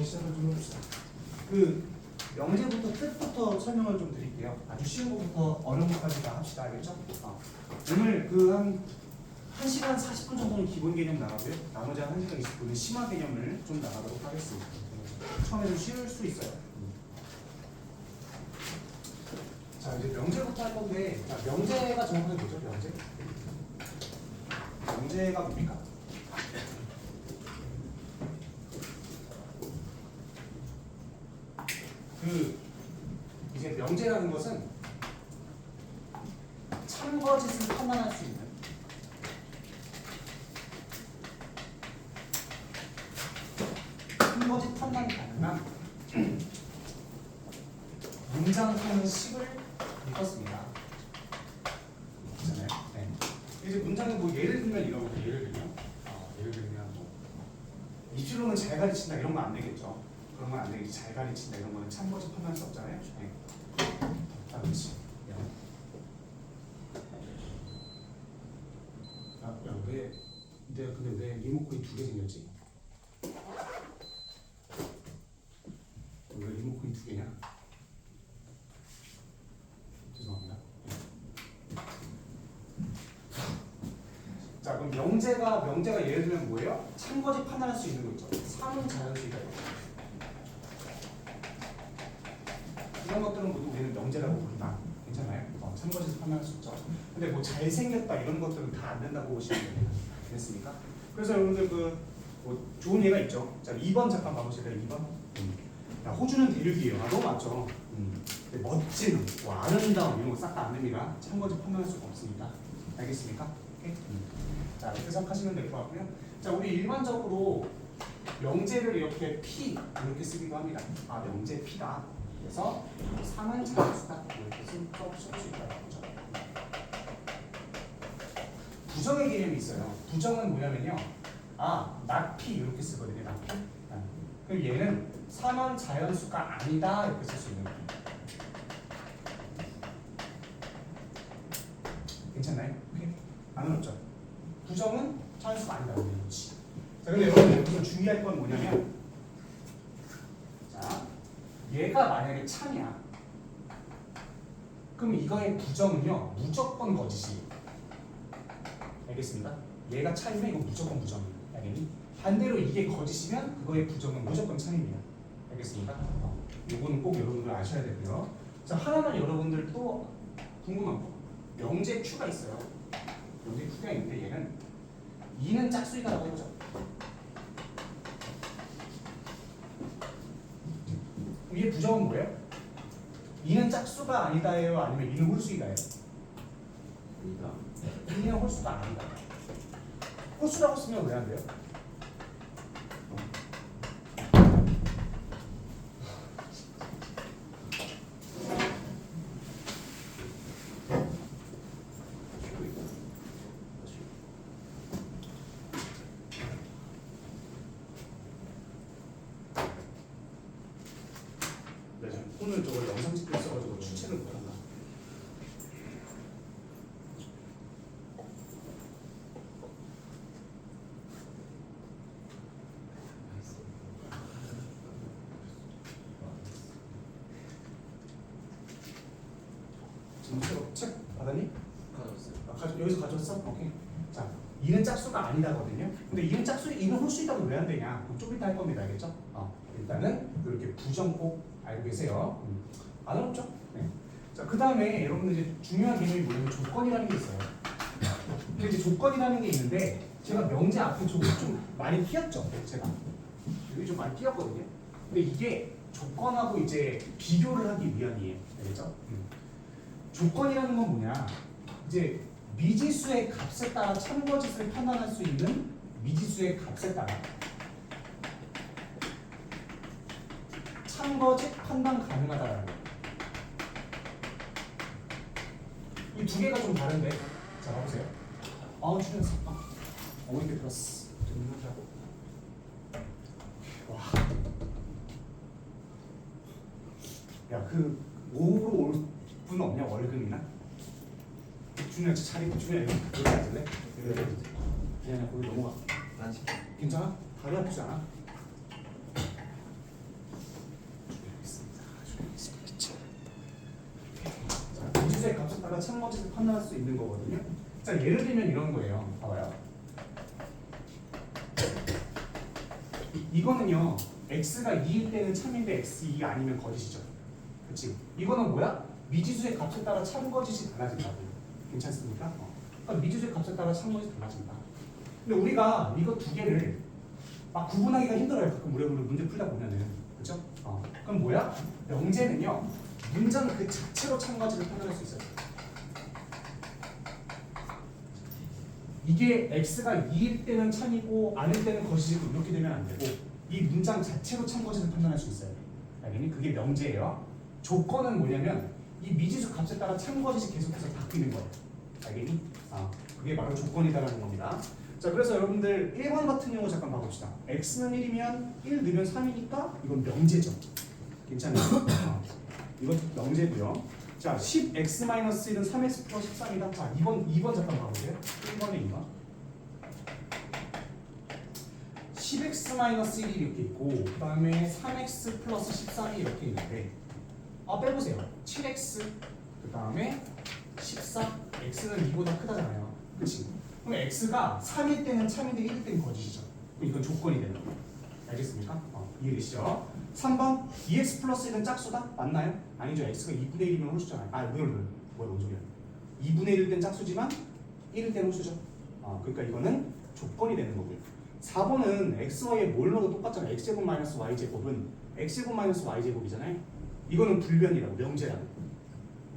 시작을 좀 해봅시다. 그 명제부터 뜻부터 설명을 좀 드릴게요. 아주 쉬운 것부터 어려운 것까지 다 합시다. 알겠죠? 오늘 그 한 1시간 40분 정도는 기본 개념 나가고요. 나머지 한 1시간 20분은 심화 개념을 좀 나가도록 하겠습니다. 처음에는 쉬울 수 있어요. 자, 이제 명제부터 할 건데, 자, 명제가 정확하게 뭐죠? 명제? 명제가 뭡니까? 이제 명제라는 것은 참거짓을 판단할 수 있는 참거짓 판단이 가능한 문장 형식을 읽었습니다. 그렇잖아요. 네. 이제 문장은 뭐 예를 들면 이런 거죠. 예를 들면 뭐 입술로는 잘 가르친다 이런 거 안 되겠죠. 그런 건 안 되겠지. 잘 가르친다 이런 거는 참거짓 판단할 수 없잖아요. 네. 그렇지. 근데 왜 리모컨이 2개 생겼지? 왜 리모컨이 2개냐? 죄송합니다. 자, 그럼 명제가 예를 들면 뭐예요? 참거짓 판단할 수 있는 거 있죠. 사문 자연수이다. 이런 것들은 모두 우리는 명제라고 부른다. 괜찮아요? 참거짓 판단할 수 있죠. 근데 뭐 잘생겼다 이런 것들은 다 안 된다고 보시면 됩니다. 됐습니까? 그래서 여러분들 뭐 좋은 예가 있죠. 자, 2번 잠깐 봐보실래요? 2번. 야, 호주는 대륙이에요. 너무 맞죠? 근데 멋진, 뭐 아름다운 이런 거 싹 다 안 됩니다. 참거짓 판단할 수가 없습니다. 알겠습니까? 오케이? 자, 이렇게 생각하시면 될 것 같고요. 자, 우리 일반적으로 명제를 이렇게 P 이렇게 쓰기도 합니다. 아, 명제 P다. 그래서 3은 자연수다. 이렇게 쓸 수 있다고 보죠. 부정의 개념이 있어요. 부정은 뭐냐면요. not P 이렇게 쓰거든요. not P. 그럼 얘는 3은 자연수가 아니다. 이렇게 쓸 수 있는 거예요. 괜찮나요? 오케이. 안 어렵죠? 부정은 자연수가 아니다. 그렇지. 자, 근데 여러분 여기서 주의할 건 뭐냐면, 자, 얘가 만약에 참이야. 그럼 이거의 부정은요 무조건 거짓이에요. 알겠습니까? 얘가 참이면 이거 무조건 부정이에요. 알겠니? 반대로 이게 거짓이면 그거의 부정은 무조건 참입니다. 알겠습니까? 이거는 꼭 여러분들 아셔야 되고요. 자, 하나만 여러분들 또 궁금한 거. 명제 Q가 있어요. 명제 Q가 있는데 얘는 2는 짝수이다라고 해보죠. 이게 부정은 뭐예요? 2는 짝수가 아니다예요? 아니면 2는 홀수이다예요? 2는 홀수가 아니다. 홀수라고 쓰면 왜 안 돼요? 오늘 저걸 영상 찍고 있어가지고 주체를 못한다. 지금 책 받았니? 가져왔어요. 여기서 가져왔어? 오케이. 자, 2는 짝수가 아니다거든요. 근데 2는 홀수이다고 왜 안 되냐? 좀 이따 할 겁니다. 알겠죠? 일단은 이렇게 부정 꼭 알고 계세요. 안 어렵죠? 네. 자, 그 다음에 여러분들 이제 중요한 개념이 뭐냐면 조건이라는 게 있어요. 근데 이제 조건이라는 게 있는데 제가 명제 앞에 좀 많이 띄었죠? 제가 여기 좀 많이 띄었거든요. 근데 이게 조건하고 이제 비교를 하기 위함이에요. 알겠죠? 조건이라는 건 뭐냐? 이제 미지수의 값에 따라 참거짓을 판단할 수 있는 미지수의 값에 따라 참거짓 판단 가능하다라는 거예요. 이 두 개가 좀 다른데, 자 봐보세요. 줄였어. 이렇게 들었어. 좀 하자고. 와. 야, 그 5으로 올 분 없냐? 월급이나? 준이야, 자리 준이야, 여기 앉을래? 그냥 거기 넘어가. 난 지금 괜찮아? 다리 아프지 않아? 참거짓을 판단할 수 있는 거거든요. 자, 예를 들면 이런 거예요. 봐봐요. 이거는요, x가 2일 때는 참인데 x2가 아니면 거짓이죠. 그치? 이거는 뭐야? 미지수의 값에 따라 참거짓이 달라진다고. 괜찮습니까? 그러니까 미지수의 값에 따라 참거짓이 달라진다. 근데 우리가 이거 두 개를 막 구분하기가 힘들어요. 가끔 우리 문제 풀다 보면은. 그죠? 그럼 뭐야? 명제는요, 문장 그 자체로 참거짓을 판단할 수 있어요. 이게 x가 2일 때는 참이고 아닐 때는 거짓이고 이렇게 되면 안 되고 이 문장 자체로 참거짓을 판단할 수 있어요. 알겠니? 그게 명제예요. 조건은 뭐냐면 이 미지수 값에 따라 참거짓이 계속해서 바뀌는 거예요. 알겠니? 그게 바로 조건이다라는 겁니다. 자, 그래서 여러분들 1번 같은 경우 잠깐 봐봅시다. x는 1이면 1 넣으면 3이니까 이건 명제죠. 괜찮아요? 이건 명제고요. 자, 10x-1은 3x 플러스 13이다. 자, 2번 잠깐 봐보세요. 1번에 2번. 10x-1이 이렇게 있고 그 다음에 3x 플러스 13이 이렇게 있는데 빼보세요. 7x 그 다음에 14 x는 2보다 크다잖아요. 그치? 그럼 x가 3일 때는 참인데 1일 때는 거짓이죠. 그럼 이건 조건이 되는 거예요. 알겠습니까? 이해되시죠? 3번 2x 플러스 1은 짝수다? 맞나요? 아니죠. x가 2분의 1이면 홀수잖아요. 뭐야 뭔 소리야. 2분의 1일 땐 짝수지만 1일 땐 홀수죠. 그러니까 이거는 조건이 되는 거고요. 4번은 xy에 뭘 넣어도 똑같잖아요. x제곱 마이너스 y제곱은 x제곱 마이너스 y제곱이잖아요. 이거는 불변이라고, 명제라고.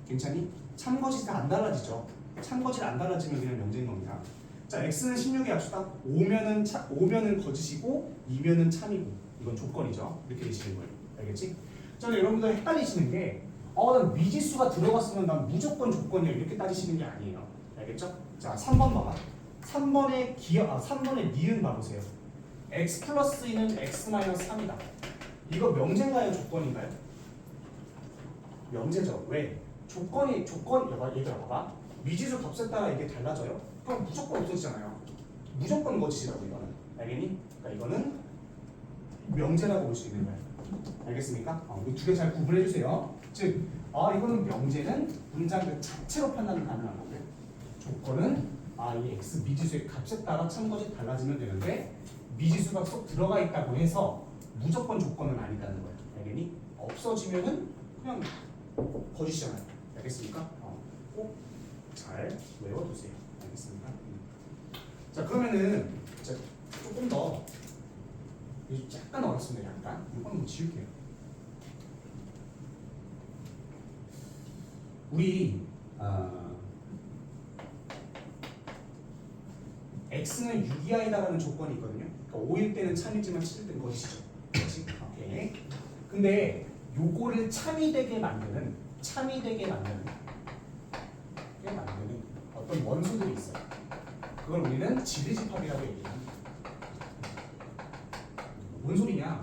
괜찮니? 참거짓이 안 달라지죠. 참거짓 안 달라지면 그냥 명제인 겁니다. 자, x는 16의 합수다. 5면은 거짓이고 2면은 참이고 이건 조건이죠. 이렇게 되시는 거예요. 알겠지? 자, 여러분들 헷갈리시는 게 난 미지수가 들어갔으면 난 무조건 조건이야 이렇게 따지시는 게 아니에요. 알겠죠? 자, 3번 봐봐. 3번의 니은 봐보세요. x 플러스 2는 x 마이너스 3이다. 이거 명제인가요? 조건인가요? 명제죠. 왜? 얘들아 봐봐. 미지수 값에 따라 이게 달라져요? 그럼 무조건 없어지잖아요. 무조건 거짓이라고 이거는. 알겠니? 그러니까 이거는 명제라고 볼 수 있는 거예요. 알겠습니까? 이 두 개 잘 구분해 주세요. 즉, 이거는 명제는 문장 그 자체로 판단이 가능한 거고요. 조건은 이 x 미지수의 값에 따라 참거짓 달라지면 되는데 미지수가 쏙 들어가 있다고 해서 무조건 조건은 아니다는 거예요. 알겠니? 없어지면은 그냥 거짓이잖아요. 알겠습니까? 꼭 잘 외워두세요. 알겠습니까? 자, 그러면은 조금 더 약간 어렵습니다. 약간 이건 뭐 지울게요. 우리 x는 6이하이다라는 조건이 있거든요. 그러니까 5일 때는 참이지만 7일 때는 거짓이죠. 그렇지? 오케이. 근데 요거를 참이 되게 만드는 어떤 원소들이 있어요. 그걸 우리는 지리집합이라고 얘기합니다. 뭔 소리냐?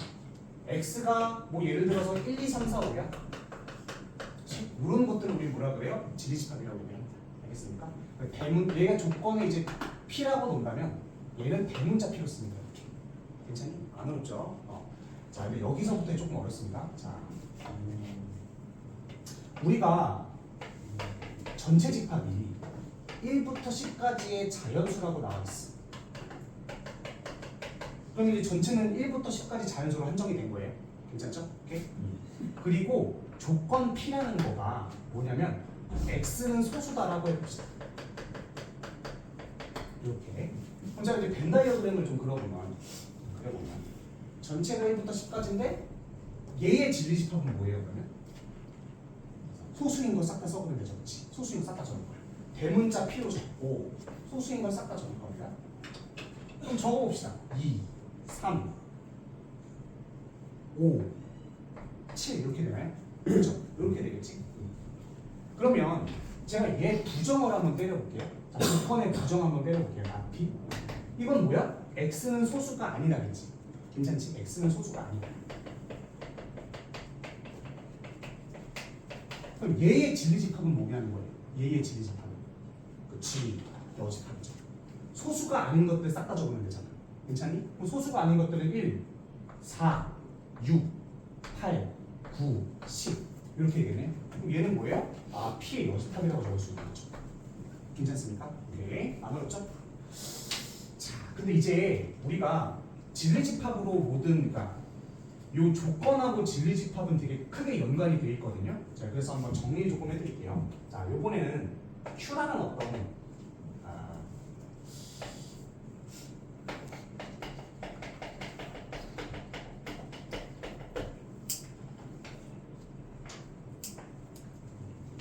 x가 뭐 예를 들어서 1, 2, 3, 4, 5야? 이런 것들을 우리 뭐라 그래요? 지리집합이라고 얘기합니다. 알겠습니까? 얘가 조건에 이제 p라고 놓는다면 얘는 대문자 p로 씁니다. 이렇게. 괜찮니? 안 어렵죠? 자, 근데 여기서부터 조금 어렵습니다. 자, 우리가 전체 집합이 1부터 10까지의 자연수라고 나와 있어. 그럼 이제 전체는 1부터 10까지 자연수로 한정이 된 거예요. 괜찮죠? 오케이? 그리고 조건 P라는 거가 뭐냐면 X는 소수다라고 해봅시다. 이렇게. 그럼 제가 이제 벤 다이어그램을 좀 그려보면 전체가 1부터 10까지인데 얘의 진리집합은 뭐예요? 그러면? 소수인 걸 싹 다 써보면 되죠. 그렇지? 소수인 걸 싹 다 적을 거예요. 대문자 P로 적고 소수인 걸 싹 다 적을 겁니다. 그럼 적어봅시다. 2, 3, 5, 7 이렇게 되나요? 그렇죠? 이렇게 되겠지? 그러면 제가 얘 부정을 한번 때려볼게요. 자, 조건의 부정 한번 때려볼게요. P. 이건 뭐야? X는 소수가 아니라겠지. 괜찮지? X는 소수가 아니다. 그럼 얘의 진리집합은 뭐냐는 거예요. 얘의 진리집합은 그치, 여집합이죠. 소수가 아닌 것들 싹 다 적으면 되잖아. 괜찮니? 그럼 소수가 아닌 것들은 1, 4, 6, 8, 9, 10 이렇게 되겠네. 그럼 얘는 뭐예요? P의 여집합이라고 적을 수 있는 거죠. 괜찮습니까? 오케이. 안 어렵죠? 자, 근데 이제 우리가 진리집합으로 모든, 그러니까 요 조건하고 진리집합은 되게 크게 연관이 되어 있거든요. 자, 그래서 한번 정리 조금 해드릴게요. 자, 요번에는 Q라는 어떤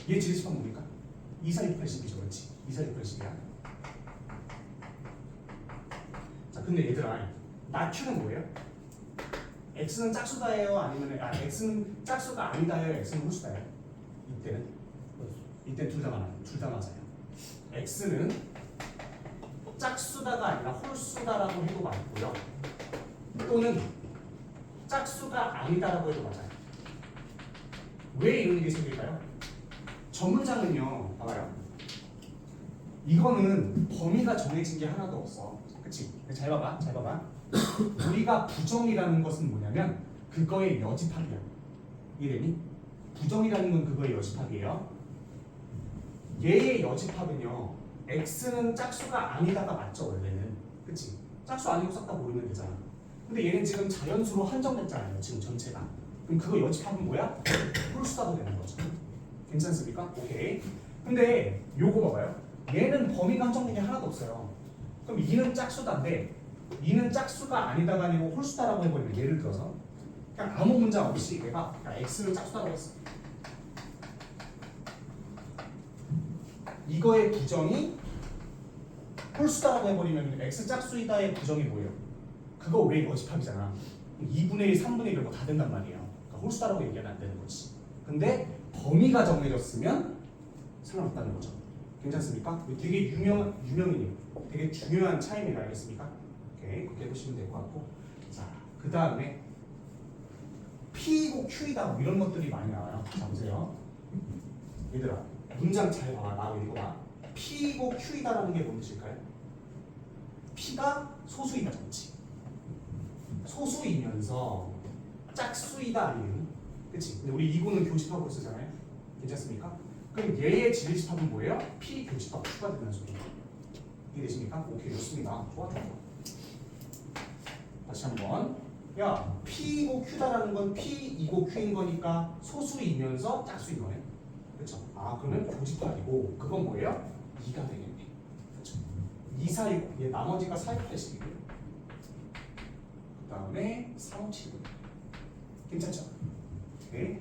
얘 진리집합 뭡니까? 2, 4, 6, 80이죠, 그렇지? 2, 4, 6, 80이야. 자, 근데 얘들아, 나 Q는 뭐예요? X는 짝수다예요? 아니면 X는 짝수가 아니다예요? X는 홀수다예요? 이때는 둘 다 맞아요. 둘 다 맞아요. X는 짝수다가 아니라 홀수다라고 해도 맞고요. 또는 짝수가 아니다라고 해도 맞아요. 왜 이런 일이 생길까요? 저 문장은요, 봐봐요. 이거는 범위가 정해진 게 하나도 없어. 그치? 잘 봐봐, 잘 봐봐. 우리가 부정이라는 것은 뭐냐면 그거의 여집합이야. 이해되니? 부정이라는 건 그거의 여집합이에요. 얘의 여집합은요, x는 짝수가 아니다가 맞죠, 원래는. 그치? 짝수 아니고 싹 다 모르면 되잖아. 근데 얘는 지금 자연수로 한정됐잖아요, 지금 전체가. 그럼 그거 여집합은 뭐야? 홀수다도 되는 거죠. 괜찮습니까? 오케이. 근데 요거 봐봐요. 얘는 범위가 한정된 게 하나도 없어요. 그럼 2는 짝수다인데 2는 짝수가 아니다가 아니고 홀수다라고 해버리면, 예를 들어서 그냥 아무 문장 없이 내가 x는 짝수다라고 했어. 이거의 부정이 홀수다라고 해버리면 x 짝수이다의 부정이 뭐예요? 그거 왜 여집합이잖아. 2분의 1, 3분의 1 이런 거 다 된단 말이에요. 그러니까 홀수다라고 얘기하면 안 되는 거지. 근데 범위가 정해졌으면 상관없다는 거죠. 괜찮습니까? 되게 유명이에요. 되게 중요한 차이입니다. 알겠습니까? 오케이, 그렇게 해보시면 될 것 같고. 자, 그 다음에 P이고 Q이다 뭐 이런 것들이 많이 나와요. 자, 보세요. 얘들아, 문장 잘 봐봐. 나 읽어봐. P이고 Q이다라는 게 뭔 뜻일까요? P가 소수이다, 그렇지? 소수이면서 짝수이다 아니에요? 그치? 근데 우리 이거는 교집합으로 쓰잖아요. 괜찮습니까? 그럼 얘의 진리집합은 뭐예요? P 교집합 Q가 되는 소리예요. 이해되십니까? 오케이, 좋습니다. 좋아. 다시 한번. 야, P이고 Q다라는 건 P이고 Q인 거니까 소수이면서 짝수인 거네. 그렇죠? 아, 그러면 교집합이고 그건 뭐예요? 2가 되겠네. 그렇죠? 2, 4, 6. 얘 나머지가 4, 6, 80이고요. 그 다음에 3, 5, 7. 괜찮죠? 오케이.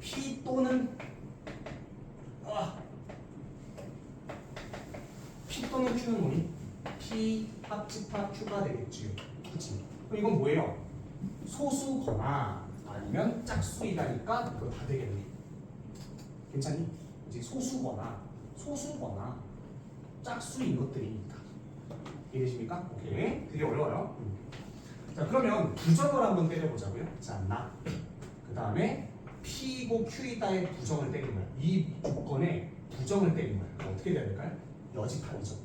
P 또는 P 또는 Q는 뭐니? P 합집합 Q가 되겠지. 그렇지? 그럼 이건 뭐예요? 소수거나 아니면 짝수이다니까 이거 다 되겠네. 괜찮니? 이제 소수거나 짝수인 것들이니까. 이해되십니까? 오케이. 되게 어려워요. 자, 그러면 부정을 한번 때려보자고요. 자, 나. 그 다음에 P이고 Q이다의 부정을 때린 거야. 이 조건에 부정을 때린 거야. 그럼 어떻게 돼야 될까요? 여집합이죠.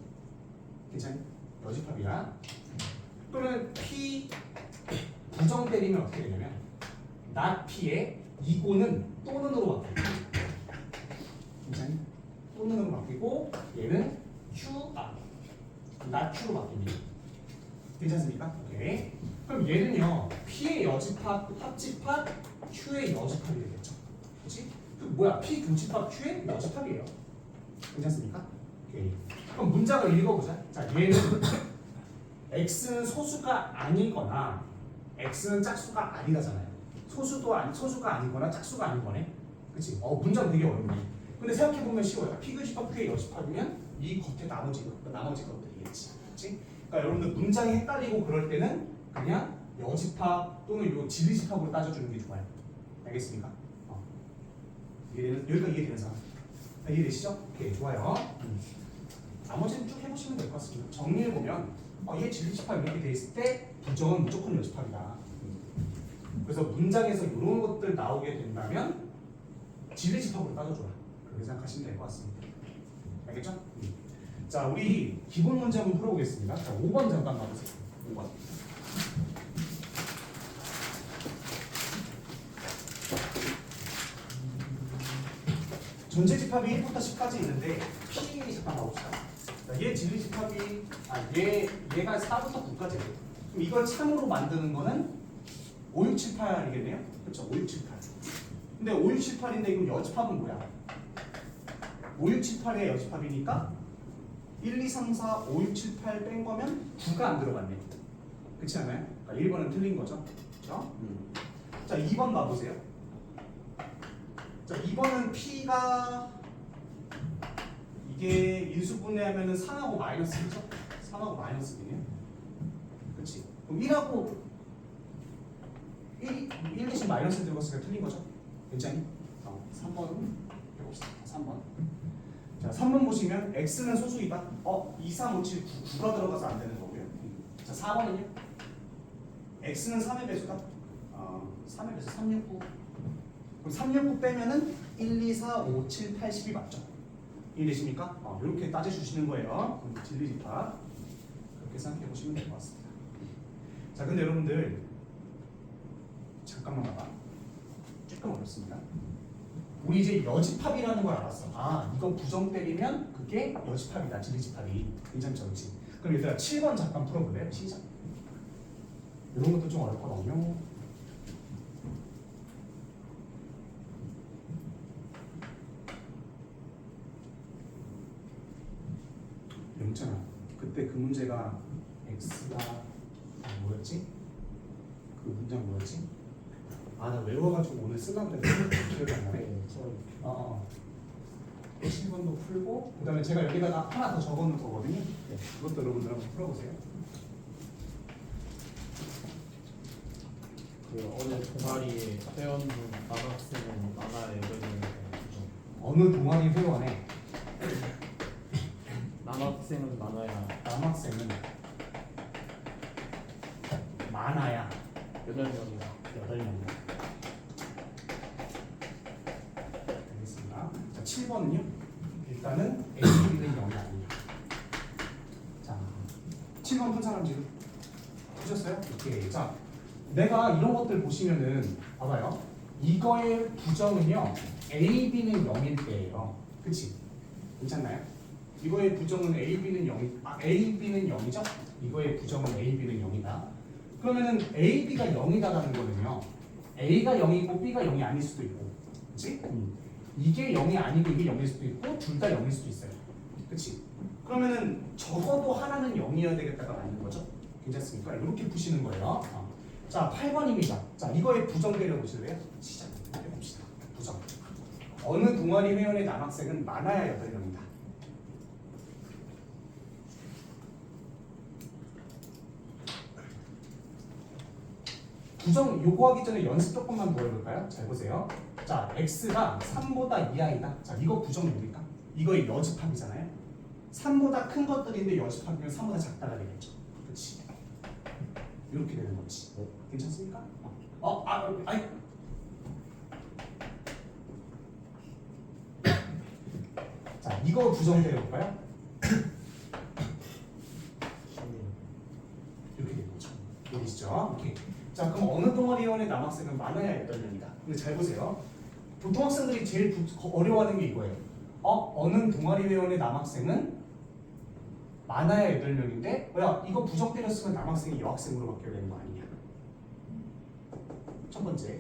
괜찮니? 여집합이야. 그러면 P 부정 때리면 어떻게 되냐면 not P에 이고는 또는으로 바뀌고, 괜찮니? 또는으로 바뀌고 얘는 not Q로 바뀝니다. 괜찮습니까? 오케이. 그럼 얘는요 P의 여집합, 합집합, Q의 여집합이 되겠죠. 그렇지? 그 뭐야? P 교집합 Q의 여집합이에요. 괜찮습니까? 오케이. 그럼 문장을 읽어보자. 자, 얘는 x는 소수가 아니거나 x는 짝수가 아니다잖아요. 소수가 아니거나 짝수가 아닌 거네. 그렇지? 문장 되게 어렵네. 근데 생각해 보면 쉬워요. P 교집합 Q의 여집합이면 이 겉에 나머지 것들이겠지. 그렇지? 그러니까 여러분들 문장이 헷갈리고 그럴 때는 그냥 여집합 또는 요 진리집합으로 따져주는 게 좋아요. 알겠습니까? 여기까지 이해되는 사람? 이해되시죠? 오케이, 좋아요. 나머지는 쭉 해보시면 될 것 같습니다. 정리해보면 얘 진리집합 이렇게 돼 있을 때 부정은 무조건 여집합이다. 그래서 문장에서 이런 것들 나오게 된다면 진리집합으로 따져줘라. 그렇게 생각하시면 될 것 같습니다. 알겠죠? 자, 우리 기본 문제 한번 풀어보겠습니다. 자, 5번 잠깐 봐주세요. 5번. 전체 집합이 1부터 10까지 있는데 P 잠깐 봐봅시다. 자, 얘 진리 집합이 얘가 4부터 9까지 있어요. 그럼 이걸 참으로 만드는 거는 5, 6, 7, 8이겠네요. 그렇죠? 5, 6, 7, 8. 근데 5, 6, 7, 8인데 이거 여집합은 뭐야? 5, 6, 7, 8의 여집합이니까 1, 2, 3, 4, 5, 6, 7, 8 뺀 거면 9가 안 들어갔네. 그렇지 않아요? 그러니까 1번은 틀린 거죠. 그렇죠? 자, 2번 봐보세요. 자, 2번은 P가 이게 인수분해하면은 3하고 마이너스죠? 3하고 마이너스네요. 그렇지? 그럼 1하고 1 대신 마이너스 들어갔으니까 틀린 거죠? 괜찮니? 3번은 해봅시다. 3번. 자, 3번 보시면 x는 소수이다. 2, 3, 5, 7, 9가 들어가서 안 되는 거고요. 자, 4번은요? x는 3의 배수다. 3의 배수 369. 그럼 369 빼면은 1, 2, 4, 5, 7, 8, 10이 맞죠? 이해되십니까? 이렇게 따져주시는 거예요. 진리집합. 그렇게 생각해 보시면 될 것 같습니다. 자, 근데 여러분들 잠깐만 봐봐. 조금 어렵습니다. 우리 이제 여집합이라는 걸 알았어. 이거 부정 때리면 그게 여집합이다. 진리집합이. 괜찮죠? 그렇지? 그럼 얘들아 7번 잠깐 풀어볼래요? 시작. 이런 것도 좀 어렵거든요. 영찬아, 그때 그 문제가 x가 뭐였지? 그 문장 뭐였지? 나 외워가지고 오늘 쓰려고 했는데 기억이 안 나네. 7번도 풀고 그 다음에 제가 여기다가 하나 더 적어놓은 거거든요. 그것도 여러분들 한번 풀어보세요. 그 어느 동아리에 회원 중 남학생은 만화에 여덟 명이죠. 어느 동아리 회원에 남학생은 만화야 남학생은 많아야 8명이다. 8명이다. 알겠습니다. 자, 7번은요? 일단은 A는 0이 아닙니다. 자, 7번 푼 사람 지금 보셨어요? 오케이. 자, 내가 이런 것들 보시면은 봐봐요. 이거의 부정은요, A, B는 0일 때예요. 그치? 괜찮나요? 이거의 부정은 A, B는 0이죠? 이거의 부정은 A, B는 0이다. 그러면은 A, B가 0이다라는 거는요, A가 0이고 B가 0이 아닐 수도 있고, 그치? 이게 0이 아니고 이게 0일 수도 있고, 둘 다 0일 수도 있어요. 그치? 그러면은 적어도 하나는 0이어야 되겠다가 맞는 거죠? 괜찮습니까? 이렇게 푸시는 거예요. 자, 8번입니다. 자, 이거의 부정 때려보실래요? 시작해봅시다. 부정. 어느 동아리 회원의 남학생은 많아야 8명이다. 부정 요거 하기 전에 연습 조금만 더 해볼까요? 잘 보세요. 자, x가 3보다 이하이다. 자, 이거 부정 뭡니까? 이거의 여집합이잖아요. 3보다 큰 것들인데 여집합이면 3보다 작다가 되겠죠. 그렇지? 이렇게 되는 거지. 괜찮습니까? 아니. 자, 이거 부정 때려볼까요? 이렇게 되는 거죠. 보이시죠? 오케이. 자, 그럼 어느 동아리 회원의 남학생은 많아야 8명이다. 근데 잘 보세요. 보통 학생들이 제일 어려워하는 게 이거예요. 어느 동아리 회원의 남학생은 많아야 8명인데 이거 부정 때렸으면 남학생이 여학생으로 바뀌어야 되는 거 아니냐. 첫 번째.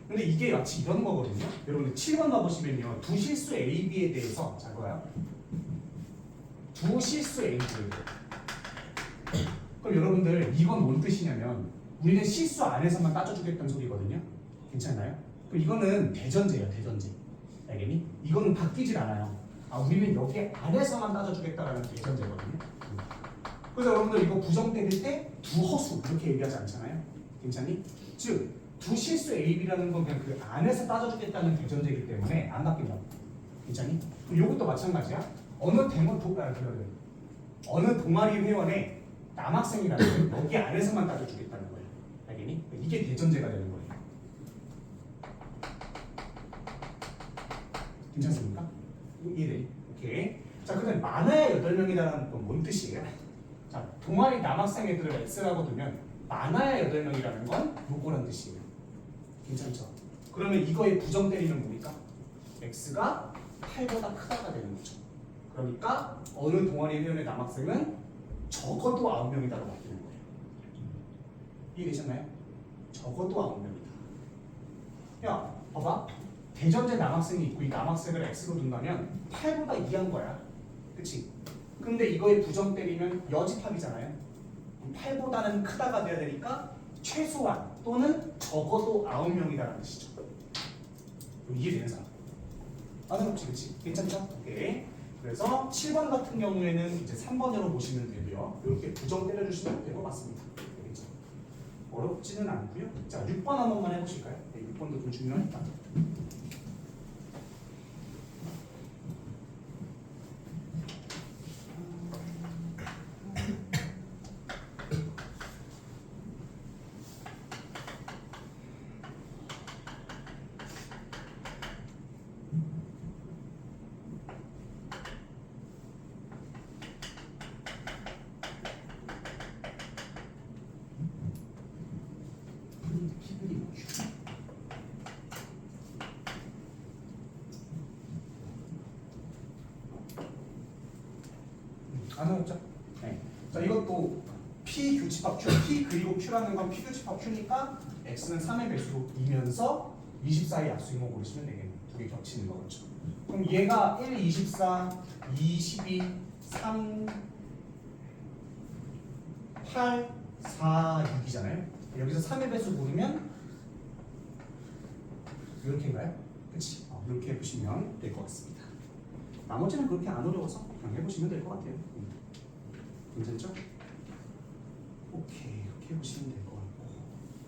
근데 이게 마치 이런 거거든요. 여러분들 7번 가보시면요. 두 실수 A, B에 대해서 잘 봐요. 두 실수 A, B. 그럼 여러분들 이건 뭔 뜻이냐면 우리는 실수 안에서만 따져주겠다는 소리거든요. 괜찮나요? 그럼 이거는 대전제예요. 대전제. 알겠니? 이거는 바뀌질 않아요. 우리는 여기 안에서만 따져주겠다라는 대전제거든요. 그래서 여러분들 이거 부정 때릴 때 두 허수 이렇게 얘기하지 않잖아요. 괜찮니? 즉 두 실수 A, B라는 건 그냥 그 안에서 따져주겠다는 대전제이기 때문에 안 바뀐다고. 괜찮니? 그럼 이것도 마찬가지야. 어느 동아리 회원의 남학생이라는 건 여기 안에서만 따져주겠다는 거예요. 알겠니? 이게 대전제가 되는 거예요. 괜찮습니까? 이해되니? 오케이. 자, 그러면 많아야 8명이라는 건 뭔 뜻이에요? 자, 동아리 남학생 애들을 X라고 두면 많아야 8명이라는 건 요거란 뜻이에요. 괜찮죠? 그러면 이거의 부정 때리는 뭡니까? X가 8보다 크다가 되는 거죠. 그러니까 어느 동아리 회원의 남학생은 적어도 9명이다로 바뀌는 거예요. 이해되셨나요? 적어도 9명이다. 야, 봐봐. 대전제 남학생이 있고 이 남학생을 X로 둔다면 8보다 2한 거야. 그치? 근데 이거에 부정 때리면 여집합이잖아요. 8보다는 크다가 돼야 되니까 최소한 또는 적어도 9명이다라는 뜻이죠. 이해되는 사람? 맞는 없지, 그치? 괜찮죠? 오케이. 그래서 7번 같은 경우에는 이제 3번으로 보시면 되고요. 이렇게 부정 때려주시면 될 것 같습니다. 알겠죠? 어렵지는 않고요. 자, 6번 한 번만 해보실까요? 네, 6번도 좀 중요하니까. 안 어렵죠? 네. 자, 이것도 P 교집합 Q, P 그리고 Q라는 건 P 교집합 Q니까 X는 3의 배수이면서 24의 약수이모 고르시면 되겠네요. 두 개 겹치는 거겠죠. 그럼 얘가 1, 24, 2, 12, 3, 8, 4, 6이잖아요. 여기서 3의 배수 고르면 이렇게인가요? 그치? 이렇게 해보시면 될 것 같습니다. 나머지는 그렇게 안 어려워서 그냥 해보시면 될 것 같아요. 괜찮죠? 오케이, 이렇게 해보시면 될 것 같고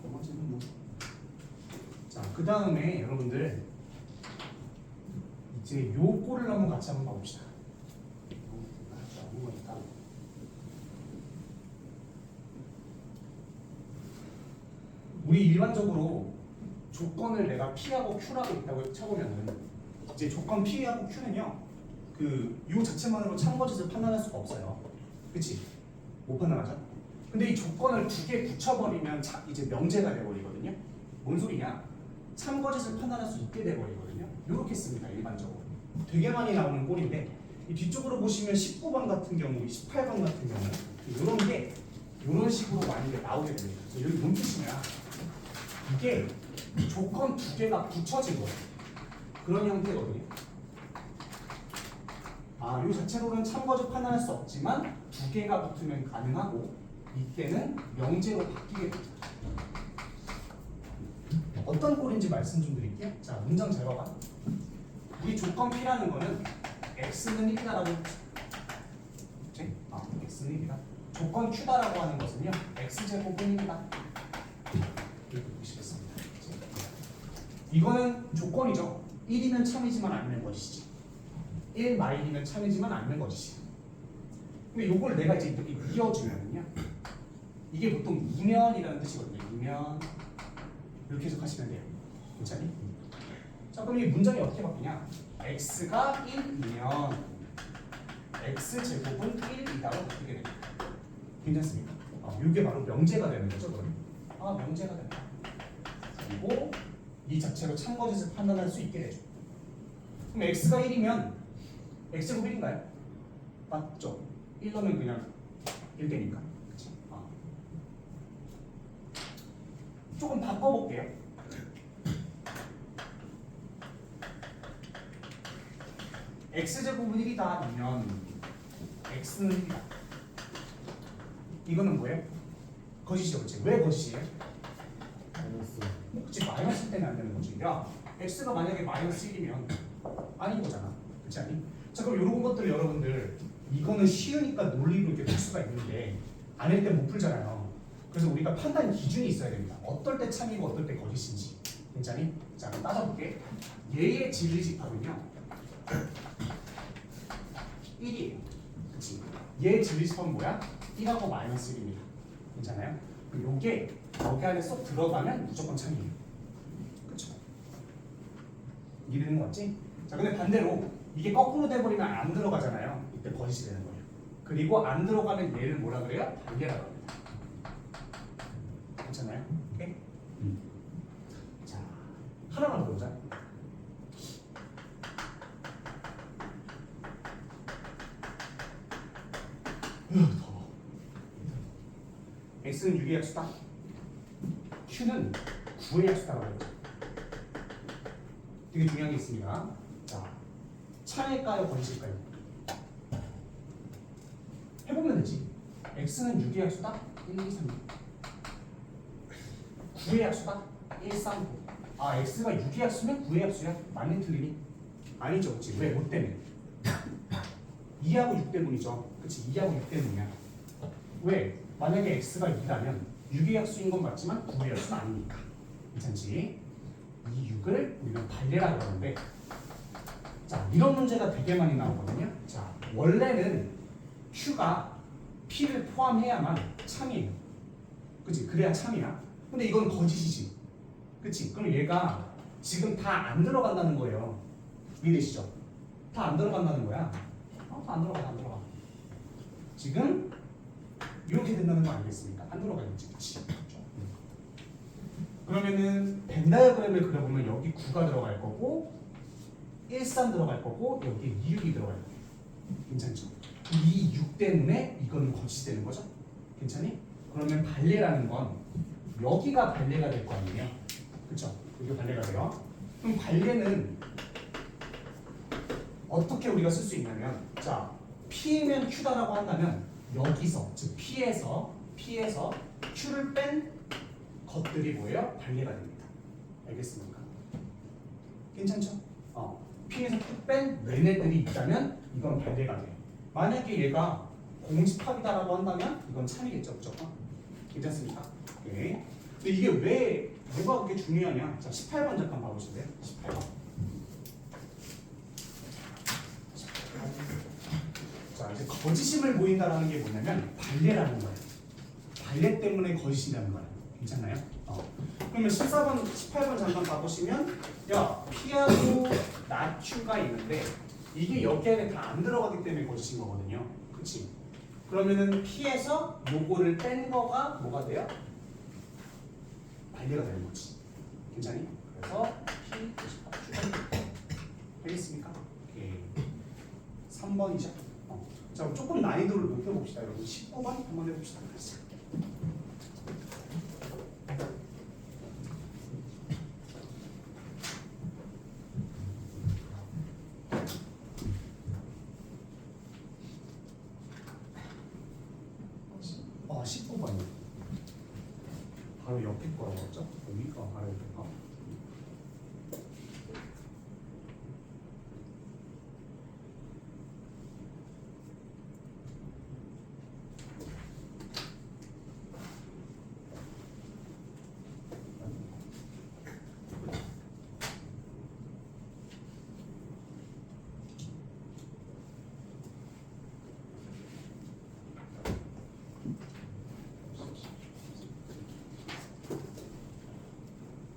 나머지는 뭐. 자, 그 다음에 여러분들 이제 요 꼴을 한번 같이 한번 봐봅시다. 우리 일반적으로 조건을 내가 P하고 Q라고 있다고 쳐보면은 이제 조건 P하고 Q는요 요 자체만으로 참거짓을 판단할 수가 없어요. 그치? 못 판단하죠? 근데 이 조건을 두 개 붙여버리면 이제 명제가 돼버리거든요. 뭔 소리냐? 참거짓을 판단할 수 있게 돼버리거든요. 이렇게 씁니다, 일반적으로. 되게 많이 나오는 꼴인데 이 뒤쪽으로 보시면 19번 같은 경우, 18번 같은 경우 이런 게 이런 식으로 많이 나오게 됩니다. 여기 뭔 뜻이냐? 이게 조건 두 개가 붙여진 거예요. 그런 형태거든요. 이 자체로는 참거짓 판단할 수 없지만 두 개가 붙으면 가능하고 이때는 명제로 바뀌게 됩니다. 어떤 꼴인지 말씀 좀 드릴게요. 자, 문장 잘 봐봐. 우리 조건 P라는 거는 X는 1이다라고 그치? X는 1이다. 조건 Q다라고 하는 것은요 X제곱은 1이다. 이렇게 보시겠습니다. 이거는 조건이죠. 1이면 참이지만 아니면 거짓이지. 1 마일이면 참이지만 아니면 거짓이야. 근데 요걸 내가 이제 이렇게 이어주면은요 이게 보통 이면이라는 뜻이거든요. 이면 이렇게 해석하시면 돼요. 괜찮니? 자, 그럼 이 문장이 어떻게 바뀌냐? x가 1이면 x제곱은 1이다로 바뀌게 됩니다. 괜찮습니까? 이게 바로 명제가 되는 거죠. 그럼 명제가 된다. 그리고 이 자체로 참거짓을 판단할 수 있게 되죠. 그럼 x가 1이면 x제곱 1인가요? 맞죠? 1 넣으면 그냥 1되니까. 그치? 조금 바꿔볼게요. x제곱은 1이다 아니면 x는 1이다. 이거는 뭐예요? 거짓이죠, 그치? 왜 거짓이에요? 마이너스. 그치, 마이너스 때문에 안 되는 거지. 야, x가 만약에 마이너스 1이면 아닌 거잖아. 그렇지 않니? 자, 그럼 이런 것들 여러분들 이거는 쉬우니까 논리로 이렇게 풀 수가 있는데 아닐 때 못 풀잖아요. 그래서 우리가 판단 기준이 있어야 됩니다. 어떨 때 참이고 어떨 때 거짓인지. 괜찮니? 자, 그럼 따져볼게. 얘의 진리집합은요 1이에요. 그치? 얘의 진리집합은 뭐야? 1하고 마이너스 1입니다. 괜찮아요? 그럼 요게 여기 안에 쏙 들어가면 무조건 참이에요. 그쵸? 이해되는 거 맞지? 자, 근데 반대로 이게 거꾸로 돼버리면 안 들어가잖아요. 이때 거짓이 되는 거예요. 그리고 안 들어가면 얘를 뭐라 그래요? 반개라고 합니다. 괜찮아요? 오케이? 자, 하나만 더 보자. x는 6의 약수다. q는 9의 약수다라고 했죠. 되게 중요한 게 있습니다. 자, 차일까요, 거짓일까요? 해보면 되지. x는 6의 약수다. 1, 2, 3, 9의 약수다. 1, 3, 9. 아, x가 6의 약수면 9의 약수야? 맞니 틀리니? 아니죠, 그치? 왜? 뭐 때문에? 2하고 6 때문이죠. 그치? 2하고 6 때문이야. 왜? 만약에 x가 2라면 6의 약수인 건 맞지만 9의 약수는 아니니까. 괜찮지? 이 6을 우리는 발레라고 하는데, 자, 이런 문제가 되게 많이 나오거든요. 자, 원래는 q가 p를 포함해야만 참이에요. 그치? 그래야 참이야. 근데 이건 거짓이지. 그치? 그럼 얘가 지금 다 안 들어간다는 거예요. 이해되시죠? 다 안 들어간다는 거야. 다 안 들어가, 안 들어가. 지금 이렇게 된다는 거 아니겠습니까? 안 들어가겠지, 그치? 그렇죠? 그러면은 벤 다이어그램을 그려보면 여기 9가 들어갈 거고 1, 3 들어갈 거고 여기 2, 6이 들어갈 거예요. 괜찮죠? 이 6 때문에 이거는 거짓이 되는 거죠? 괜찮니? 그러면 발레라는 건 여기가 발레가 될 거 아니에요? 그렇죠? 여기 발레가 돼요. 그럼 발레는 어떻게 우리가 쓸 수 있냐면, 자, P면 Q다라고 한다면 여기서, 즉 P에서 Q를 뺀 것들이 뭐예요? 발레가 됩니다. 알겠습니까? 괜찮죠? P에서 Q 뺀 얘네들이 있다면 이건 발레가 돼요. 만약에 얘가 공집합이다라고 한다면 이건 참이겠죠, 무조건. 괜찮습니까? 네. 근데 이게 왜 뭐가 그렇게 중요하냐? 자, 18번 잠깐 봐보실래요? 18번. 자, 이제 거짓임을 보인다라는 게 뭐냐면 발레라는 거예요. 발레 때문에 거짓이라는 거예요. 괜찮나요? 그러면 14번, 18번 잠깐 봐보시면, 야, P하고 나Q가 있는데 이게 여기 안에 다 안 들어가기 때문에 거짓인 거거든요. 그치? 그러면은 P에서 요거를 뺀 거가 뭐가 돼요? 발레가 되는 거지. 괜찮니? 그래서 P, Q가 되겠습니까? 오케이. 3번이죠. 자, 조금 난이도를 높여봅시다. 여러분 19번 한번 해봅시다. 아, 19번이요. 바로 옆에 거라고 했죠? 여기? 바로 옆에 거.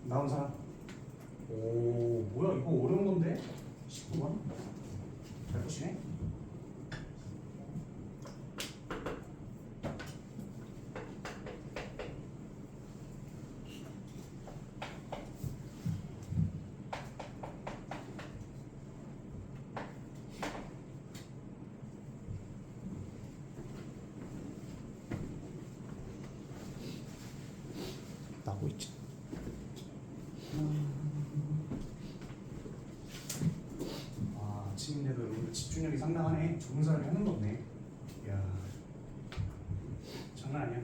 나온 사람? 오, 뭐야, 이거 어려운 건데? 19번? 잘 보시네? 나오고 있죠. 아침인데도 여러분들 집중력이 상당하네. 좋은 사람이 하는 거 없네. 이야, 장난 아니야.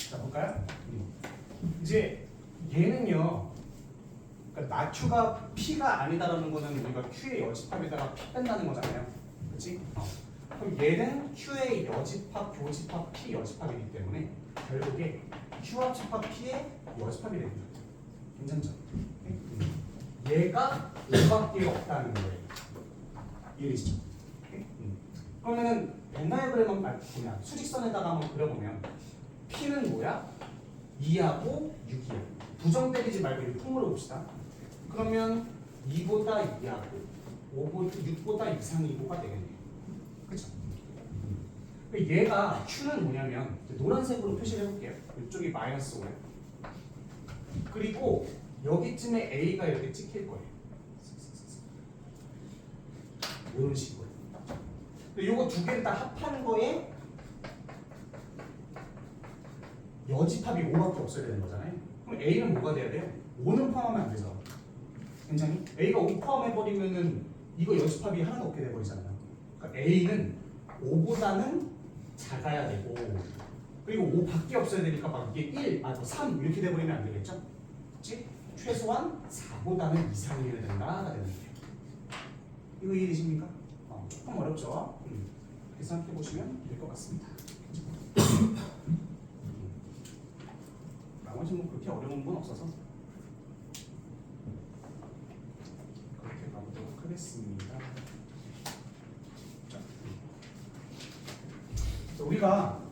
자, 볼까요? 이제 얘는요, 그러니까 나Q가 P가 아니다라는 거는 우리가 Q의 여집합에다가 P 뺀다는 거잖아요. 그렇지? 그럼 얘는 Q의 여집합, 교집합, P 여집합이기 때문에 결국에 Q 합집합 P의 여집합이 됩니다. 괜찮죠? 얘가 5밖에 없다는 거예요. 이해되시죠? 그러면은 벤 다이어그램은 뭐냐? 수직선에다가 한번 그려보면 P는 뭐야? 2하고 6이야. 부정 때리지 말고 이 통으로 봅시다. 그러면 2보다 2하고 6보다 이상이 2보가 되겠네요. 그쵸? 얘가 Q는 뭐냐면 노란색으로 표시를 해볼게요. 이쪽이 마이너스 5예요. 그리고 여기쯤에 A가 이렇게 찍힐 거예요. 이런 식으로. 근데 요거 두 개를 다 합한 거에 여집합이 5밖에 없어야 되는 거잖아요. 그럼 A는 뭐가 돼야 돼요? 5는 포함하면 안 되죠. 괜찮니? A가 5 포함해버리면은 이거 여집합이 하나도 없게 돼버리잖아요. 그러니까 A는 5보다는 작아야 되고, 그리고 5밖에 없어야 되니까 막 이게 1, 3 이렇게 돼버리면 안 되겠죠? 즉 최소한 4보다는 이상이어야 된다가 되는 거예요. 이거 이해되십니까? 조금 어렵죠? 이렇게 생각해 보시면 될 것 같습니다. 나머지 뭐 그렇게 어려운 건 없어서 그렇게 가보도록 하겠습니다. 자, 우리가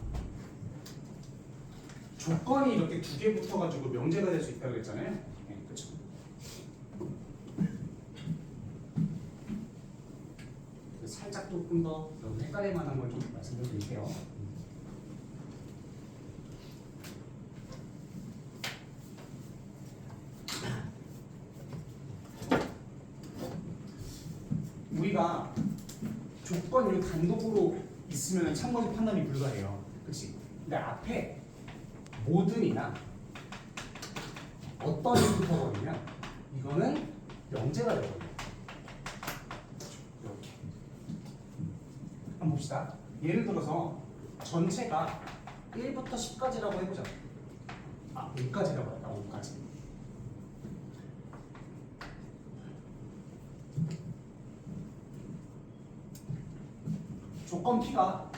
조건이 이렇게 두 개 붙어가지고 명제가 될 수 있다고 했잖아요. 네, 그렇죠. 살짝 조금 더 헷갈릴 만한 걸 좀 말씀드릴게요. 우리가 조건이 단독으로 있으면 참고적 판단이 불가해요. 그렇지? 근데 앞에 모든이나 어떤 이 붙어버리면 이거는 명제가 되거든요. 이렇게. 한번 봅시다. 예를 들어서 전체가 1부터 10까지라고 해보자. 5까지라고 할까? 5까지. 조건 P가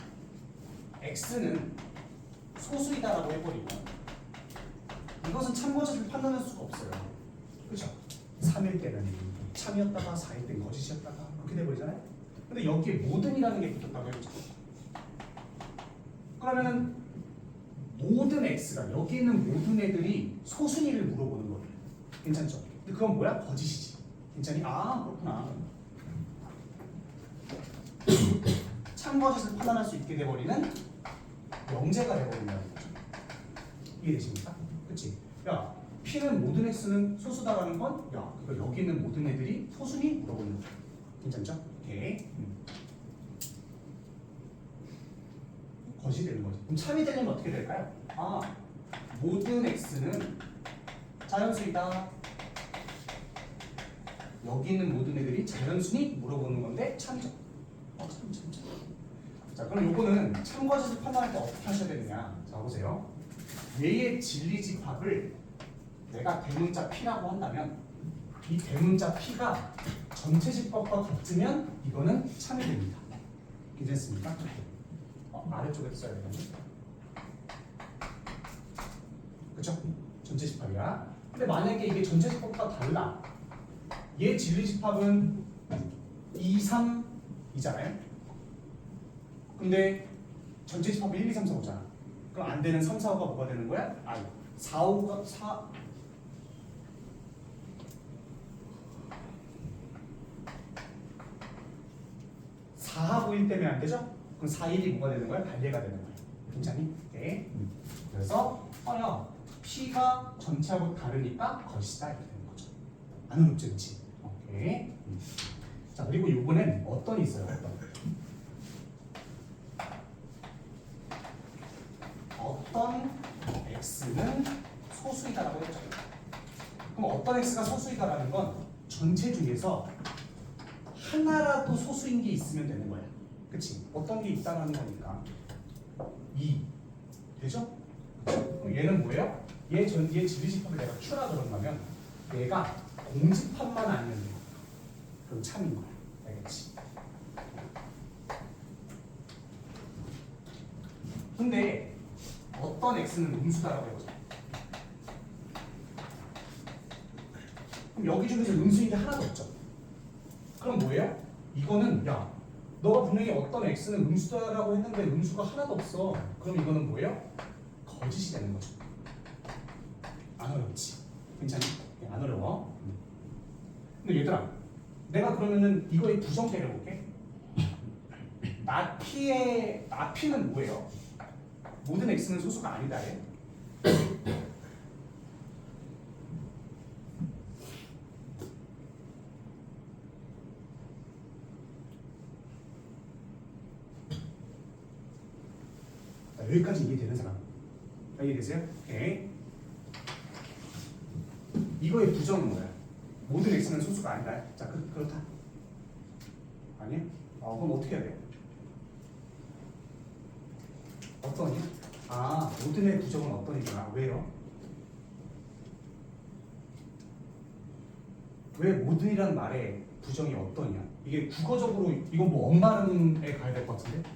X는 소수이다라고 해버리고, 이것은 참고자를 판단할 수가 없어요. 그렇죠? 3일 때는 참이었다가 4일 때는 거짓이었다가 그렇게 돼버리잖아요. 근데 여기에 모든이라는 게 붙었다고 해보자. 그러면은 모든 X가 여기 있는 모든 애들이 소순위를 물어보는 거예요. 괜찮죠? 근데 그건 뭐야? 거짓이지. 괜찮니? 그렇구나. 참거짓을 판단할 수 있게 돼버리는 명제가 돼버린다는 거죠. 이해되십니까? 그치? 야, P는 모든 X는 소수다라는 건, 야, 그러니까 여기 있는 모든 애들이 소순위 물어보는 거죠. 괜찮죠? 오케이. 거짓이 되는 거죠. 그럼 참이 되려면 어떻게 될까요? 모든 X는 자연수이다. 여기 있는 모든 애들이 자연수니 물어보는 건데 참이죠. 참. 자, 그럼 요거는 참거짓을 판단할 때 어떻게 하셔야 되느냐? 자, 보세요. 얘의 진리집합을 내가 대문자 P라고 한다면 이 대문자 P가 전체 집합과 같으면 이거는 참이 됩니다. 괜찮습니까? 아래쪽에 써야 되겠네. 그쵸? 전체 집합이야. 근데 만약에 이게 전체 집합과 달라. 얘 진리집합은 2, 3이잖아요. 근데 전체 집합이 1, 2, 3, 4, 5잖아. 그럼 안 되는 3, 4, 5가 뭐가 되는 거야? 4, 5가 4 4하고 1 때문에 안 되죠? 그럼 4, 1이 뭐가 되는 거야? 반대가 되는 거야. 괜찮니? 오케이. 그래서 야, P가 전체하고 다르니까 거짓이다 이렇게 되는 거죠. 안 어렵지, 그렇지? 오케이. 자, 그리고 이번엔 어떤 있어요? 어떤 X는 소수이다라고 했죠. 그럼 어떤 X가 소수이다라는 건 전체 중에서 하나라도 소수인 게 있으면 되는 거야. 그치? 어떤 게 있다라는 거니까 2 되죠? 그럼 얘는 뭐예요? 얘 진리집합을 내가 Q라 그런다면 얘가 공집합만 아니면 돼. 그럼 참인 거야. 알겠지? 근데 어떤 X는 음수다라고 해보자. 그럼 여기 중에서 음수인 게 하나도 없죠. 그럼 뭐예요? 이거는 야, 너가 분명히 어떤 X는 음수다라고 했는데 음수가 하나도 없어. 그럼 이거는 뭐예요? 거짓이 되는 거죠. 안 어렵지? 괜찮니? 안 어려워. 근데 얘들아, 내가 그러면은 이거의 부정 때려볼게. 나 P는 뭐예요? 모든 X는 소수가 아니다. 얘. 여기까지 이해되는 사람? 이해되세요? 오케이. 이거의 부정은 뭐야? 모든 x는 소수가 아니다. 자, 그렇다. 아니야? 그럼 어떻게 해야 돼? 어떠니? 모든의 부정은 어떠니까? 왜요? 왜 모든이란 말의 부정이 어떠냐? 이게 국어적으로 이건 뭐 엄발음에 가야 될 것 같은데?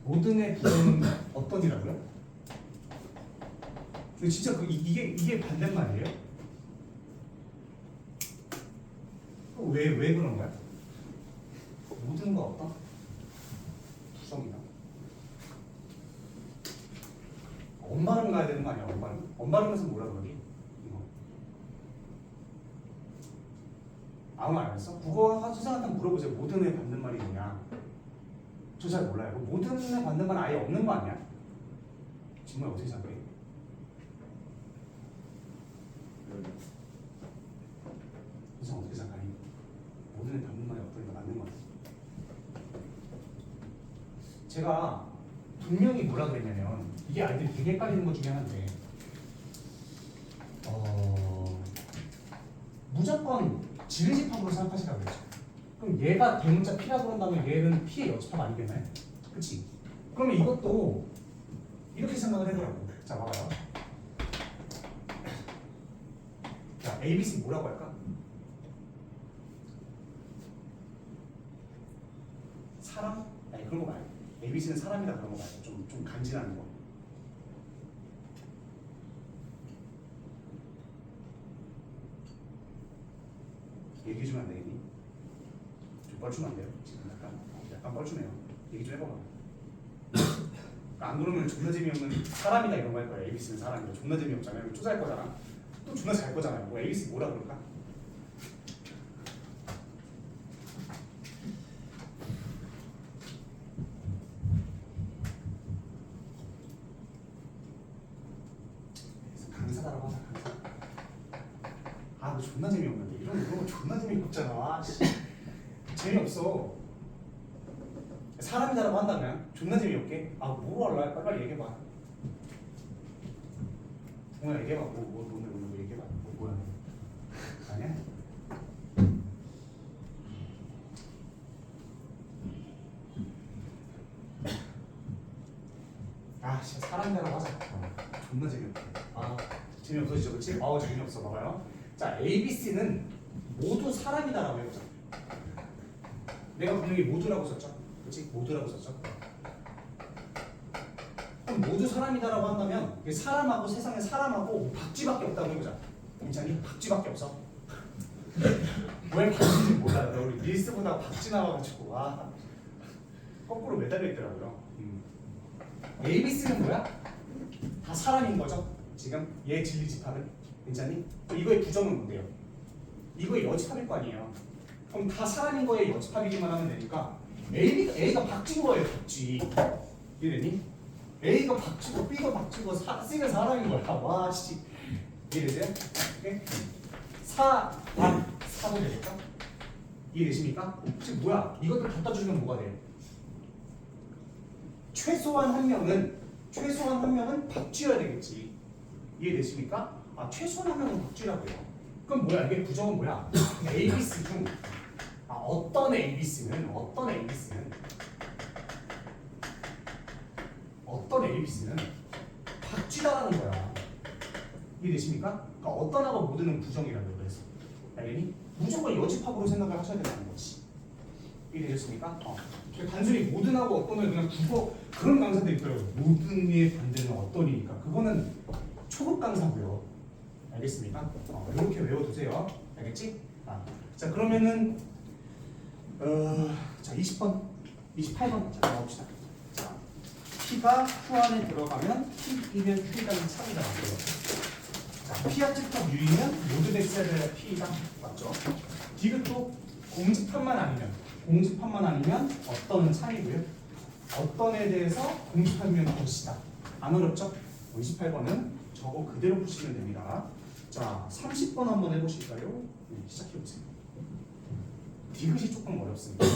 모든의 부정은 어떠니라고요? 근데 진짜 이게 반대말이에요? 왜 그런 거야? 모든 거 어떤? 부정이다. 엄발음 가야 되는 거 아니야? 엄발음에서 뭐라 그러니? 이거. 아무 말 안 했어? 국어 선생님한테 물어보세요. 모든의 반대말이 뭐냐? 저 잘 몰라요. 모든의 반대말 아예 없는 거 아니야? 정말 어떻게 생각해? 선생 어떻게 생각하니? 모든의 반대말이 없다니까 맞는 거 같아. 제가 분명히 뭐라 그랬냐면 이게 아이들이 되게 헷갈리는 것 중에 하나인데 무조건 지르집합으로 생각하시라고 그랬죠. 그럼 얘가 대문자 P라고 한다면 얘는 P의 여집합 아니겠나요? 그치? 그러면 이것도 이렇게 생각을 해보라고. 자, 봐봐요. 자, ABC 뭐라고 할까? 사람? 아니 그런 거 말고 ABC는 사람이다 그런 거 말고 좀 간지나는 거. 얘기해 주면 안 되겠니? 좀 뻘쭘 안 돼요? 지금 약간 뻘쭘해요. 얘기 좀 해봐봐. 안 그러면 존나 재미없는 사람이다 이런 거 할 거야. ABC는 사람이다. 존나 재미없잖아요. 투자할 거잖아. 또 존나 잘 거잖아요. 뭐 ABC 뭐라 그럴까? 강사다라고 하자. 강사. 뭐 존나 재미없는데 이런 거 존나 재미없잖아. 재미없어. 사람이다라고 한다면 존나 재미없게. 뭐로 할래? 빨리 얘기해봐. 동아 얘기해봐. 뭐 얘기해봐. 뭐야? 아니야? 진짜 사람이다라고 하자. 존나 재미없게. 재미없어지죠, 그렇지? 재미없어. 봐봐요. 자, ABC는 모두 사람이다라고 해보자. 내가 분명히 모두라고 썼죠, 그렇지? 모두라고 썼죠. 그럼 모두 사람이다라고 한다면 사람하고 세상에 사람하고 박쥐밖에 없다고 해보자. 괜찮니? 박쥐밖에 없어. 왜 박쥐인지 몰라요. 우리 릴스 보다가 박쥐 나와가지고 거꾸로 매달려 있더라고요. ABC는 뭐야? 다 사람인 거죠. 지금 얘 진리 집합은 괜찮니? 이거의 부정은 뭔데요? 이거의 여집합일 거 아니에요. 그럼 다 사람인 거에 여집합이기만 하면 되니까 A가 박쥐인 거예요. 박쥐. 이해되니? A가 박쥐고 B가 박쥐고 C가 사람인 거야. 이해되세요? 오케이? 사도 되겠다? 이해되십니까? 지금 뭐야? 이것들 갖다 주면 뭐가 돼? 최소한 한 명은 박쥐여야 되겠지. 이해되십니까? 최소한 한 명은 박쥐라고요. 그럼 뭐야? 이게 부정은 뭐야? ABC 중 어떤 ABC는 박쥐다라는 거야. 이해되십니까? 그러니까 어떤 하고 모두는 부정이라고요. 그래서 알겠니? 무조건 여집합으로 생각을 하셔야 된다는 거지. 이해되셨습니까? 단순히 모든하고 어떤을 그냥 국어 그런 강사들이 있더라고요. 모든의 반대는 어떤이니까 그거는 초급 강사고요. 알겠습니까? 이렇게 외워두세요. 알겠지? 자 그러면은 자 20번, 28번 자 나옵시다. 자 P가 Q 안에 들어가면 P이면 Q이라는 참이다 맞죠? 자 P합집합 U이면 모든 X에 대한 P가 맞죠? 디귿도 공집합만 아니면 어떤은 참이고요. 어떤에 대해서 공집합이면 것이다. 안 어렵죠? 28번은 저거 그대로 푸시면 됩니다. 자 30번 한번 해보실까요? 시작해보세요. 디귿이 조금 어렵습니다.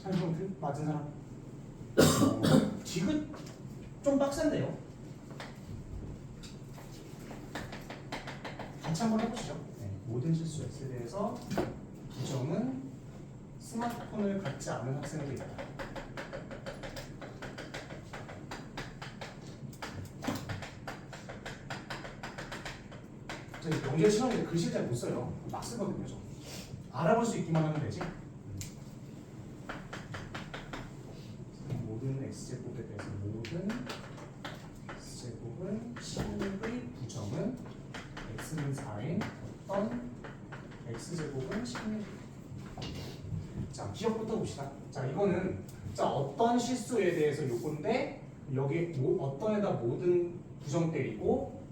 찬성표 맞은 사람? 디귿 좀 빡센데요? 같이 한번 해보시죠. 네, 모든 실수 X에 대해서 부정은 스마트폰을 갖지 않은 학생에게 있다. 저 영재 시험에 글씨 잘 못 써요. 막 쓰거든요. 저. 알아볼 수 있기만 하면 되지. 모든 x제곱에 대해서 모든 x제곱은 16의 부정은 x는 4인 어떤 x제곱은 16. 자, 기억부터 봅시다. 자, 이거는 자 어떤 실수에 대해서 요건데 여기 어떤에다 모든 부정 때리고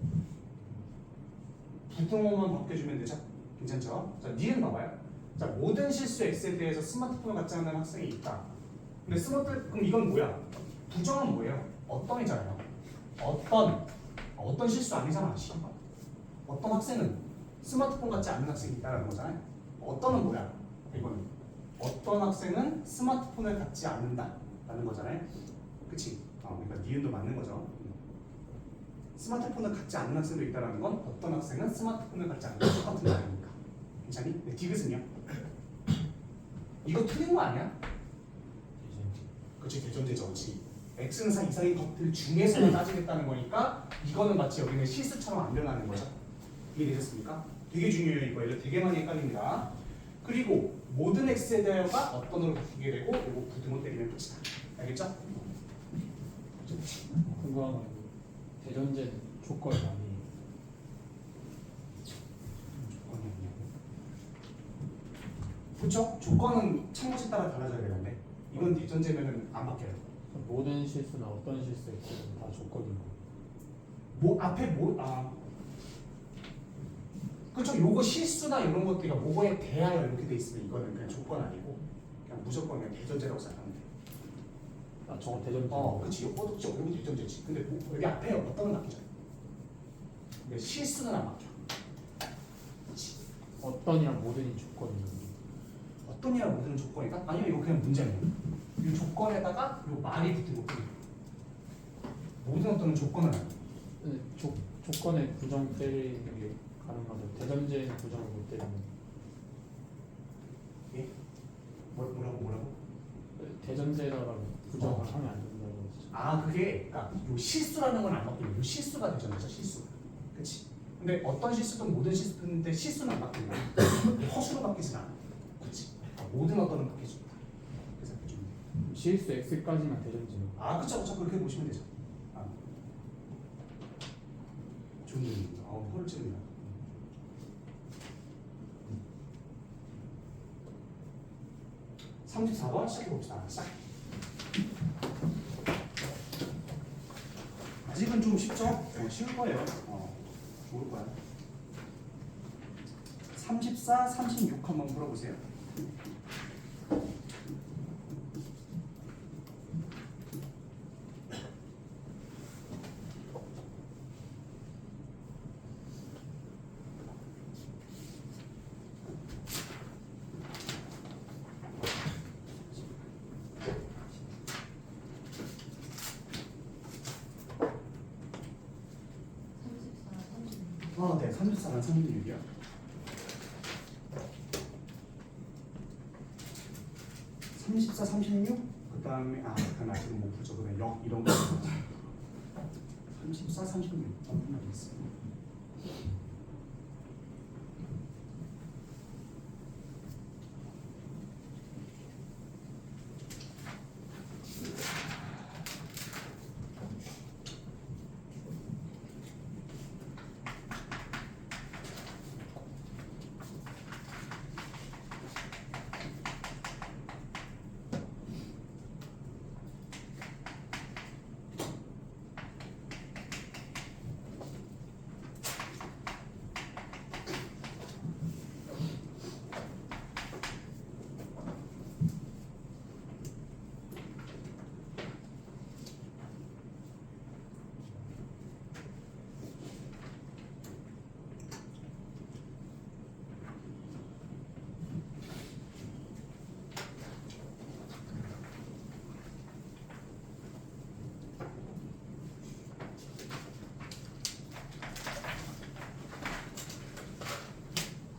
부등호만 바뀌어주면 되죠? 괜찮죠? 자, 니은 봐봐요. 자, 모든 실수 x에 대해서 스마트폰을 갖지 않는 학생이 있다. 근데 그럼 이건 뭐야? 부정은 뭐예요? 어떤이잖아요. 어떤 실수 아니잖아. 어떤 학생은 스마트폰 갖지 않는 학생이 있다는 거잖아요. 어떤은 뭐야? 이거는 어떤 학생은 스마트폰을 갖지 않는다라는 거잖아요. 그치? 그러니까 니은도 맞는 거죠. 스마트폰을 갖지 않는 학생도 있다는 건 어떤 학생은 스마트폰을 갖지 않는 똑같은 말이니까. 괜찮니? 네, 디귿은요? 이거 틀린 거 아니야? 그치, 대전제죠. 그치. x는 4 이상의 것들 중에서만 따지겠다는 거니까 이거는 마치 여기는 실수처럼 안 변하는 거죠. 이해되셨습니까? 되게 중요해요. 이거 얘들 되게 많이 헷갈립니다. 그리고 모든 x에 대해가 어떤으로 바뀌게 되고 그리고 부등호 때리면 끝이다. 알겠죠? 그거 하나 대전제 조건이 아니에요. 조건이 아니냐고. 그렇죠? 조건은 참고에 따라 달라져야 되는데 이건 대전제면은 안 바뀌어요. 모든 실수나 어떤 실수에 다 조건인 거. 앞에 그렇죠. 요거 실수나 이런 것들이 뭐에 대하여 이렇게 돼 있으면 이거는 그냥 조건 아니고 그냥 무조건 그냥 대전제라고 생각하면 돼. 아 저거 대전제. 그렇지. 요거도 여기 대전제지. 근데 여기 앞에 어떤은 바뀌잖아. 근데 실수는 안 바뀌어. 그렇지. 어떤이랑 모든이 조건이에요. 어떤이야 모든 조건이다? 아니면 이거 그냥 문제네요. 이 조건에다가 요 말이 붙은 거지. 모든 어떤은 조건은 아니야. 근데 조건에 부정 때리는 게 가능하죠. 대전제는 부정을 못 때리는. 예? 뭐라고? 대전제다가 부정을 하면 안 된다고 했죠. 그게 그러니까 요 실수라는 건 안 바뀌고 요 실수가 대전제죠. 실수. 그렇지. 근데 어떤 실수든 모든 실수인데 실수는 안 바뀌는 거야. 허수로 바뀌진 않아. 그렇지. 모든 어떤은 바뀌어준다. 그래서 좀. 실수 x까지만 대전제요. 그쵸. 그렇게 보시면 되죠. 좋은 질문입니다. 펄 찌른다. 음. 34번 시작해봅시다. 시작. 아직은 좀 쉽죠? 쉬울 거예요. 좋을 거야. 34, 36 한번 풀어보세요. 네, 34랑 36이요. 34, 36? 그 다음에 아직은 못 풀죠. 그러면 역 이런 거. 34, 36. 한번 하겠습니다.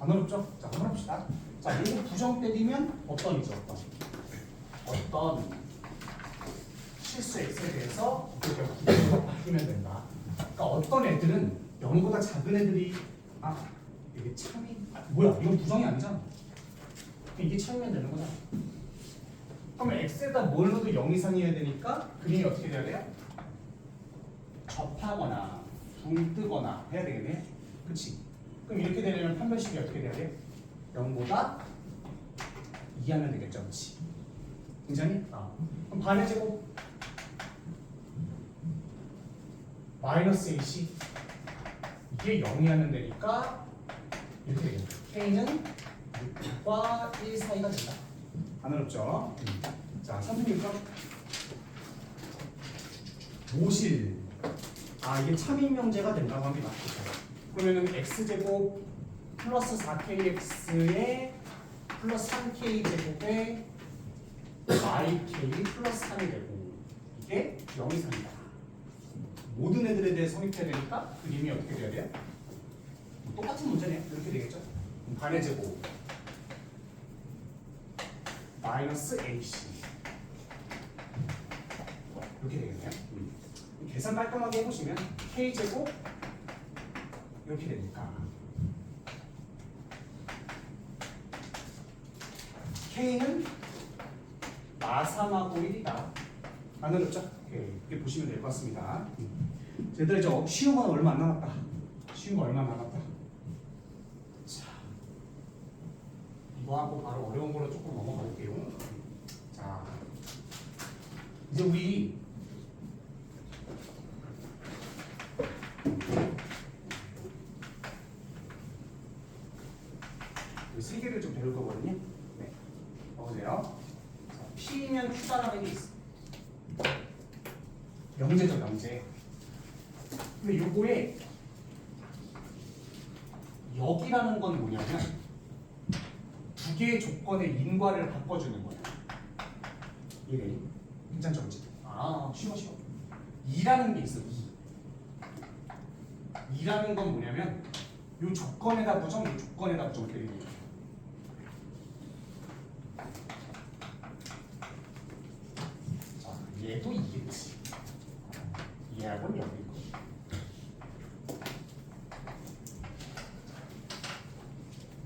안 어렵죠? 자, 한번 해봅시다. 자, 이거 부정 때리면 어떤이죠? 어떤 실수 x에 대해서 이렇게 부정으로 바뀌면 된다. 그러니까 어떤 애들은 0보다 작은 애들이 이게 참이 뭐야? 이건 부정이 아니잖아. 이게 참이면 되는 거잖아. 그러면 x에다 뭘 넣어도 0 이상이어야 되니까 그림이 어떻게 돼야 돼요? 접하거나 붕 뜨거나 해야 되겠네. 그치? 그럼 이렇게 되려면 판별식이 어떻게 돼야 돼? 0보다 2하면 되겠죠. 그치? 굉장히? 그럼 반의 제곱 마이너스 AC 이게 0이 하면 되니까 이렇게 되겠다. K는 6과 1 사이가 된다. 안 어렵죠? 자, 36번 모실 이게 참임명제가 된다고 합니다. 그러면은 x제곱 플러스 4kx에 플러스 3k제곱에 yk 플러스 3이 되고 이게 0 이상이다. 모든 애들에 대해 성립해야 되니까 그림이 어떻게 돼야 돼요? 똑같은 문제네요. 이렇게 되겠죠? 반의 제곱 마이너스 ac 이렇게 되겠네요. 계산 깔끔하게 해보시면 k제곱 이렇게 되니까 k는 마삼하고 1이다. 안 어렵죠? 이렇게 보시면 될 것 같습니다. 얘들아 이제 쉬운 건 얼마 안 남았다. 쉬운 거 얼마 안 남았다. 자, 이거 하고 바로 어려운 거로 조금 넘어가 볼게요. 자, 이제 우리 세 개를 좀 배울 거거든요. 네, 보세요. P면 Q다라는 게 있어. 명제죠, 명제. 근데 요거에 여기라는 건 뭐냐면 두 개의 조건의 인과를 바꿔주는 거야. 이게 괜찮죠, 그치? 쉬워. 2라는 게 있어. 2라는 건 뭐냐면 요 조건에다 부정, 요 조건에다 부정 때리는 거야. 자, 얘도 2겠지. 얘하고는 여기일 거야.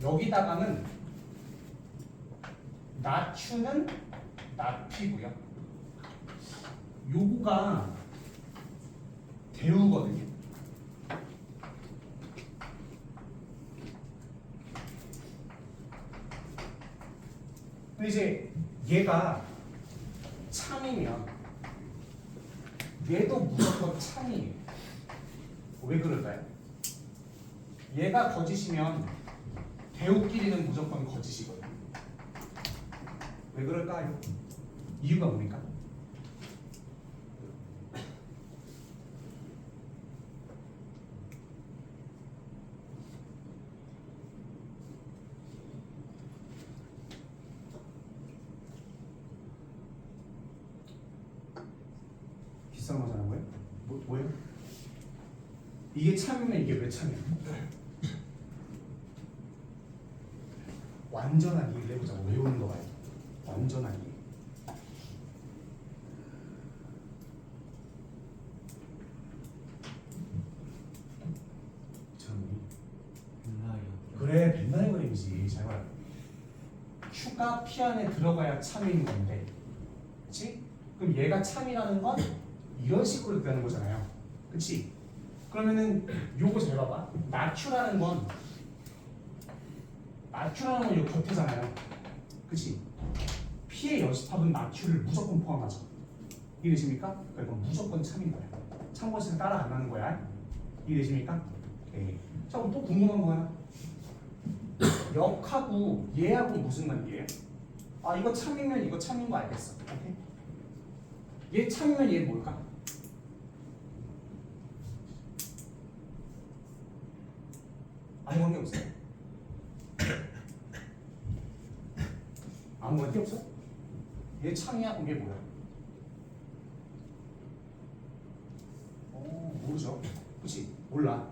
여기다가는 나 Q는 나 P고요. 요거가 대우거든요. 근데 이제 얘가 참이면 얘도 무조건 참이에요. 왜 그럴까요? 얘가 거짓이면 대우끼리는 무조건 거짓이거든요. 왜 그럴까요? 이유가 뭡니까? 비싼 거잖아. 뭐예요? 이게 참이면 이게 왜 참이야? 완전한 이해를 해보자고. 외우는 거 봐요. 완전한 이해. 그래, 벤다이 그림이지. 잘 봐요. Q가 P 안에 들어가야 참인 건데, 그렇지? 그럼 얘가 참이라는 건 이런 식으로 되는 거잖아요. 그렇지? 그러면은 요거 잘 봐봐. 나Q라는 건 요 곁에잖아요. 그치? P의 여집합은 나Q를 무조건 포함하죠. 이해되십니까? 그러니까 무조건 참인 거야. 참고해서 따라 안 나는 거야. 이해되십니까? 오케이. 자, 그럼 또 궁금한 거야. 역하고 얘하고 무슨 관계예요? 이거 참이면 이거 참인 거 알겠어. 오케이? 얘 참이면 얘 뭘까? 아무 관계 없어요. 아무 관계 없어? 얘 참이야? 그럼 얘 뭐야? 모르죠. 그치? 몰라.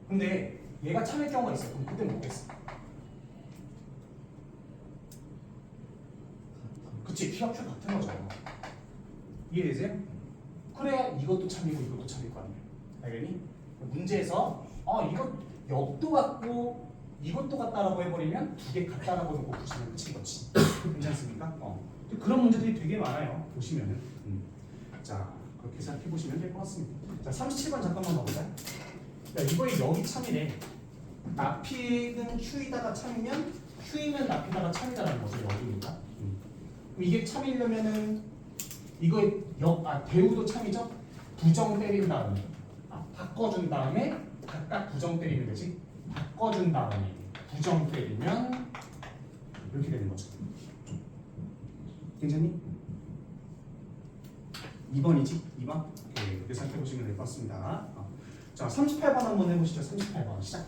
근데 얘가 참일 경우가 있어. 그럼 그때 뭐겠어? P와 Q 같은 거죠. 이해되세요? 그래야 이것도 참이고 이것도 참일 거 아니에요. 알겠니? 문제에서 이거 역도 같고 이것도 같다라고 해버리면 두 개 같다라고 놓고 보시면 끝인 거지. 괜찮습니까? 그런 문제들이 되게 많아요. 보시면은. 자, 그렇게 생각해 보시면 될 것 같습니다. 자, 37번 잠깐만 봐보자. 야, 이거에 여기 참이래. 나피는 Q이다가 참이면 Q이면 나피다가 참이다라는 거죠. 여기니까. 그럼 이게 참이려면은 이거에 대우도 참이죠. 부정 때린 다음에 바꿔준 다음에 각각 부정 때리면 되지. 바꿔준 다음에 부정 때리면 이렇게 되는 거죠. 괜찮니? 2번이지? 2번? 오케이. 이렇게 생각해 보시면 될 것 같습니다. 자, 38번 한번 해보시죠. 38번 시작.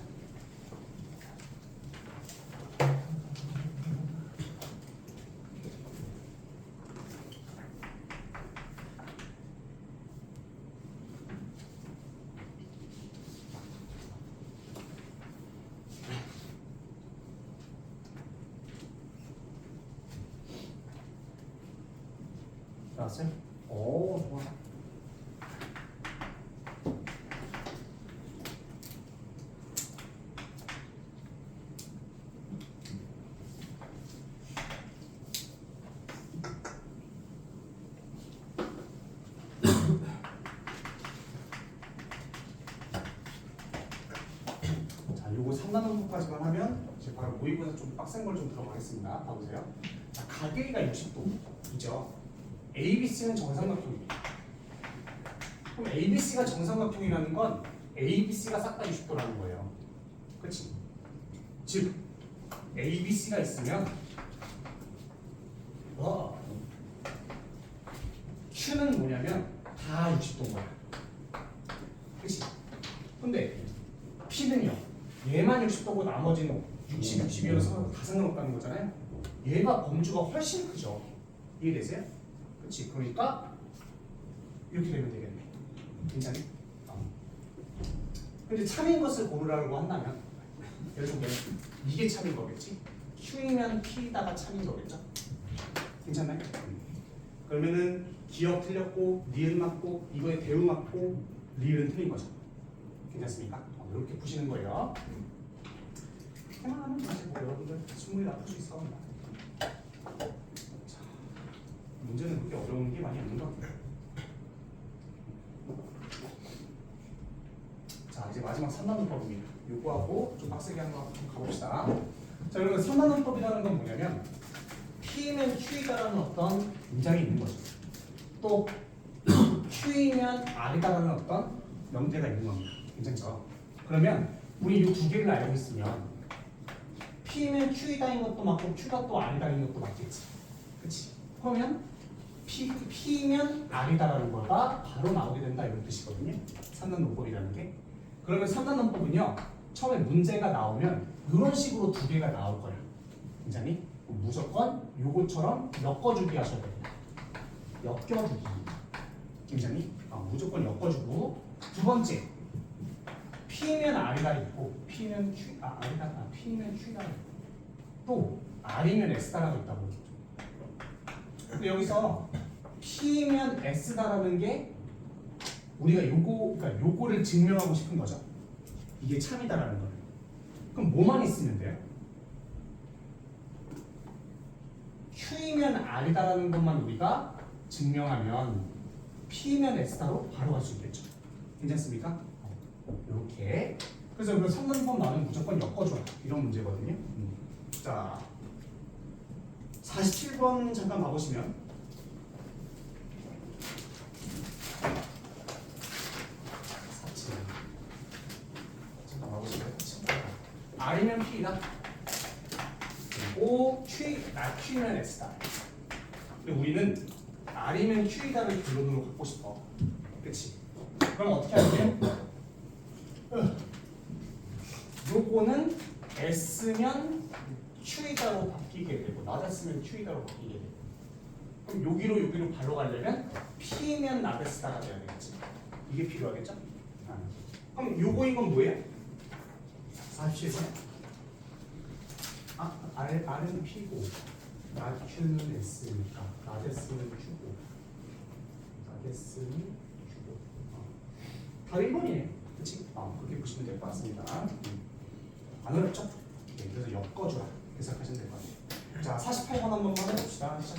나왔어요? 오, 좋아. 자, 요거 3나노까지만 하면 이제 바로 모의고사 좀 빡센 걸 좀 들어가겠습니다. 봐보세요. 자, 가계가 60도이죠. ABC는 정삼각형입니다. 그럼 ABC가 정삼각형이라는 건 ABC가 싹 다 60도라는 거예요. 그렇지? 즉 ABC가 있으면 Q는 뭐냐면 다 60도인 거야. 그렇지? 근데 P는요. 얘만 60도고 나머지는 60, 60이어서 다 상관없다는 거잖아요. 얘가 범주가 훨씬 크죠. 이해되세요? 그렇지. 그러니까 이렇게 되면 되겠네. 괜찮니? 근데 참인 것을 고르라고 한다면 예를 들면 이게 참인 거겠지? Q이면 P다가 참인 거겠죠? 괜찮나요? 그러면은 기억 틀렸고 니은 맞고 이거에 대우 맞고 리을은 틀린 거죠. 괜찮습니까? 이렇게 푸시는 거예요. 이렇게만 하면 사실 뭐 여러분들 충분히 다 풀 수 있을 겁니다. 문제는 그렇게 어려운 게 많이 없는 것 같아요. 자, 이제 마지막 3나눔법입니다. 요거하고 좀 빡세게 한번 가봅시다. 자, 여러분 3나눔법이라는 건 뭐냐면 P면 Q이다라는 어떤 문장이 있는 거죠. 또 Q이면 R이다라는 어떤 명대가 있는 겁니다. 괜찮죠? 그러면 우리 이 두 개를 알고 있으면 P면 Q이다인 것도 맞고 Q가 또 R이다인 것도 맞겠지. 그렇지? 그러면 P면 R이다라는 거가 바로 나오게 된다 이런 뜻이거든요. 3단원법이라는 게. 그러면 3단원법은요. 처음에 문제가 나오면 이런 식으로 두 개가 나올 거예요. 괜찮니? 무조건 요것처럼 엮어주기 하셔야 됩니다. 엮여주기. 괜찮니? 무조건 엮어주고 두 번째 P면 R이다 있고 P면 Q, P면 Q다 있고 또 R이면 S다라고 있다고. 근데 여기서 P면 S다라는 게 우리가 그러니까 요거를 증명하고 싶은 거죠. 이게 참이다라는 거예요. 그럼 뭐만 있으면 돼요? Q이면 R이다라는 것만 우리가 증명하면 P면 S다로 바로 갈 수 있겠죠. 괜찮습니까? 이렇게. 그래서 그 3단법 나는 무조건 엮어줘라 이런 문제거든요. 자, 47번 잠깐 봐보시면 잠깐 봐보시면 R이면 P다 그리고 Q면 S다. 근데 우리는 R이면 Q이다를 결론으로 갖고 싶어. 그치? 그럼 어떻게 하면 돼? 요거는 S면 Q이다로 바뀌게 되고 나데스면 Q이다로 바뀌게 되고 그럼 여기로 바로 가려면 P면 나데스다가 돼야 되겠지. 이게 필요하겠죠? 그럼 요거인 건 뭐예요? 47번 R은 P고 not Q는 S니까 not S는 Q고 not S는 Q고 답이 1번이에요. 그치? 그렇게 보시면 될 것 같습니다. 안 어렵죠? 네, 그래서 엮어주라 해석하시면 될 것 같아요. 자, 48번 한번 해봅시다. 시작.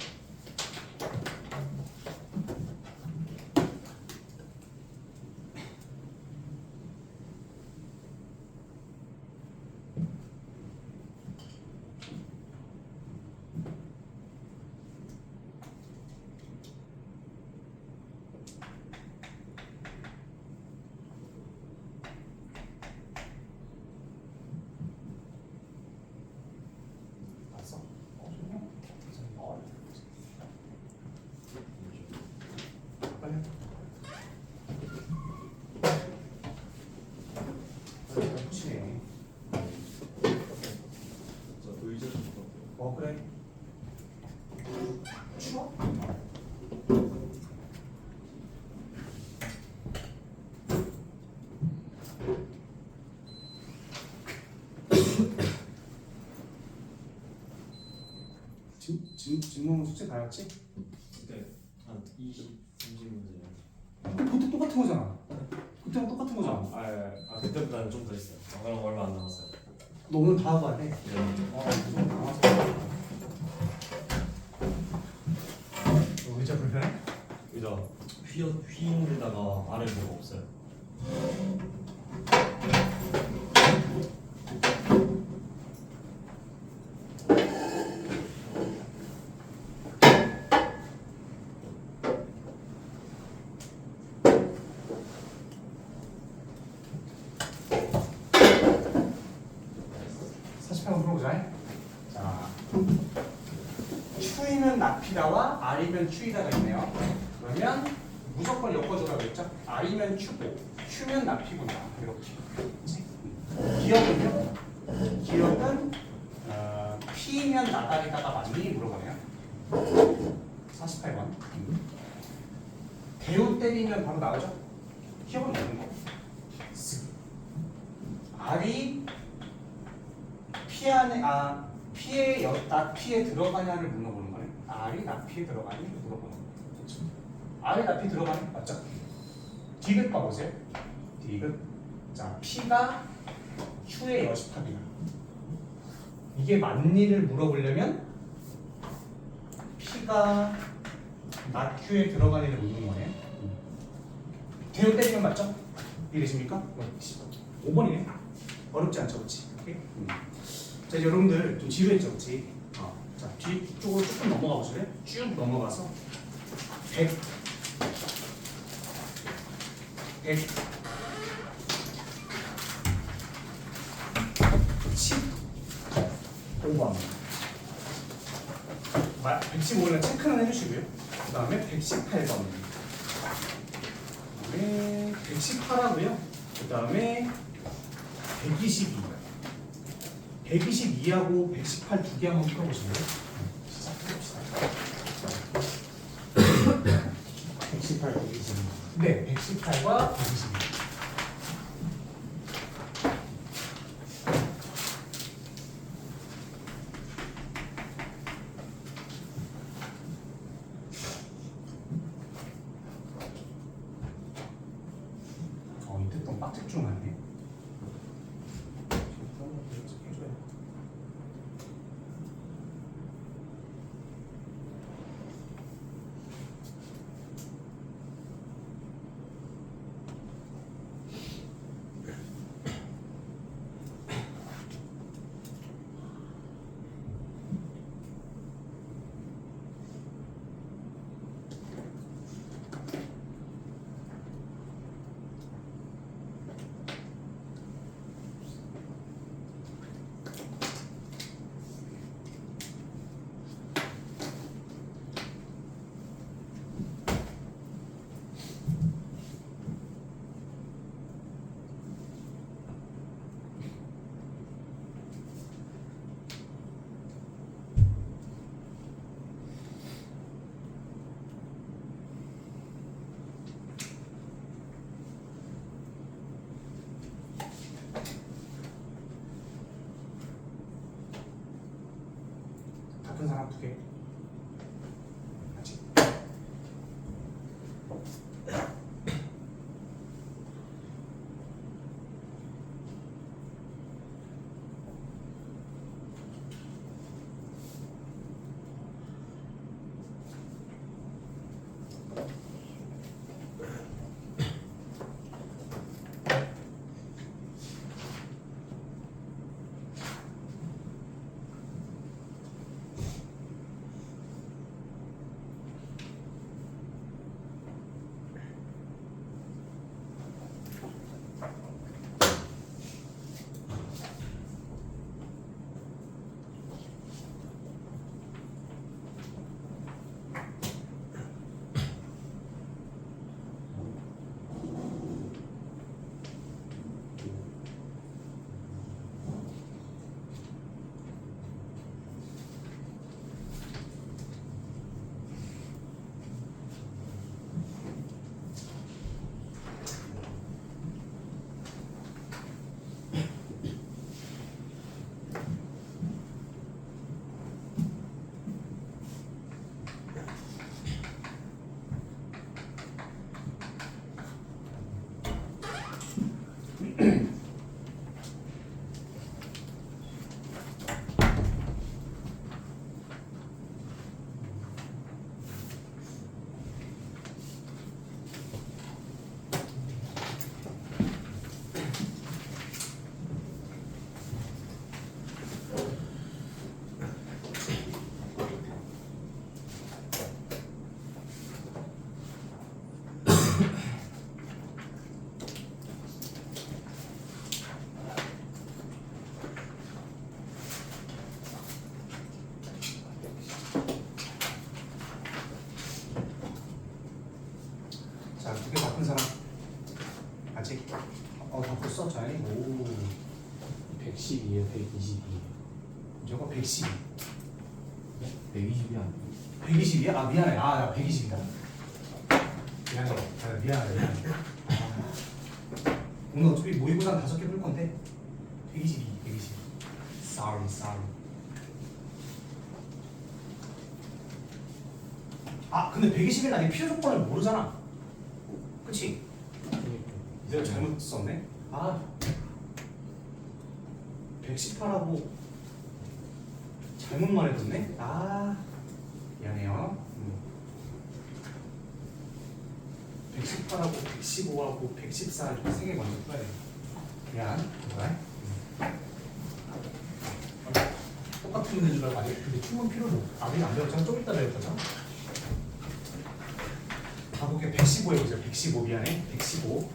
봤어? 빨리. 빨리 푸시네. 저 의자 좀 그래. 추워? 지금 숙제 다 했지? 그때 한 20, 30문제. 그것도 똑같은 거잖아. 그때랑 똑같은 거잖아. 그때보다는 좀 더 있어요. 그럼 얼마 안 남았어요. 너 오늘 다 하고 왔네. 네. 무슨 나와서. 의자 불편해? 의자 휘는 데다가 아래 뭐가 없어요. 자, Q이면 나피다와 R이면 Q이다가 있네요. 그러면 무조건 엮어줘라고 했죠? R이면 Q고 Q면 나피구나. 이렇게. 기억은요? 기억은 P면 나다리다가 맞니? 물어보네요. 48번. 대우 때리면 바로 나오죠? 기억은 없는 거. R이 P 안에 P에 나피에 들어가냐를 물어보는 거네. R이 나피에 들어가니 물어보는 거. 그렇죠? R이 나피 들어가니 맞죠? 디귿 봐보세요. 디귿. 자, P가 Q의 여집합이야. 이게 맞니를 물어보려면 P가 나 Q에 들어가니를 묻는 거네. 대우 때리면 맞죠? 이해되십니까? 5번이네. 어렵지 않죠, 그렇지? 자, 이제 여러분들 좀 지루했죠, 그렇지? 자, 뒤쪽으로 조금 넘어가 보실래요? 쭉 넘어가서 100 115번 115는 체크는 해주시고요. 그 다음에 118번 그 다음에 118하고요. 그 다음에 122하고 118 두 개 한번 풀어보실래요? 시작해봅시다. 118, 120. 네, 118과 122. 이때 또 빡집중하네. 다음 두 개. 같이. 자, 두 개 바꾼 사람. 아직? 다 풀었어? 자연이? 오. 112에요 122. 저거 110. 120이 안 120이야? 아, 미안해. 아, 나 120이다. 미안해. 아, 미안해. 오늘 어차피 모의고사 5개 풀 건데 122, 120. Sorry. 아, 근데 120일 나 이 필요 조건을 모르잖아. 그치? 내가 잘못 썼네. 아, 118하고 잘못 말해뒀네. 아, 미안해요. 118하고 115하고 114 이렇게 3개 먼저 풀어야 돼. 미안. 뭐야? 똑같은 문제인 줄 알고 아직 근데 충분 필요도 아직 안 배웠잖아. 좀 이따 배울 거잖아. 가볼게. 115에 보세요. 115 미안해. 115.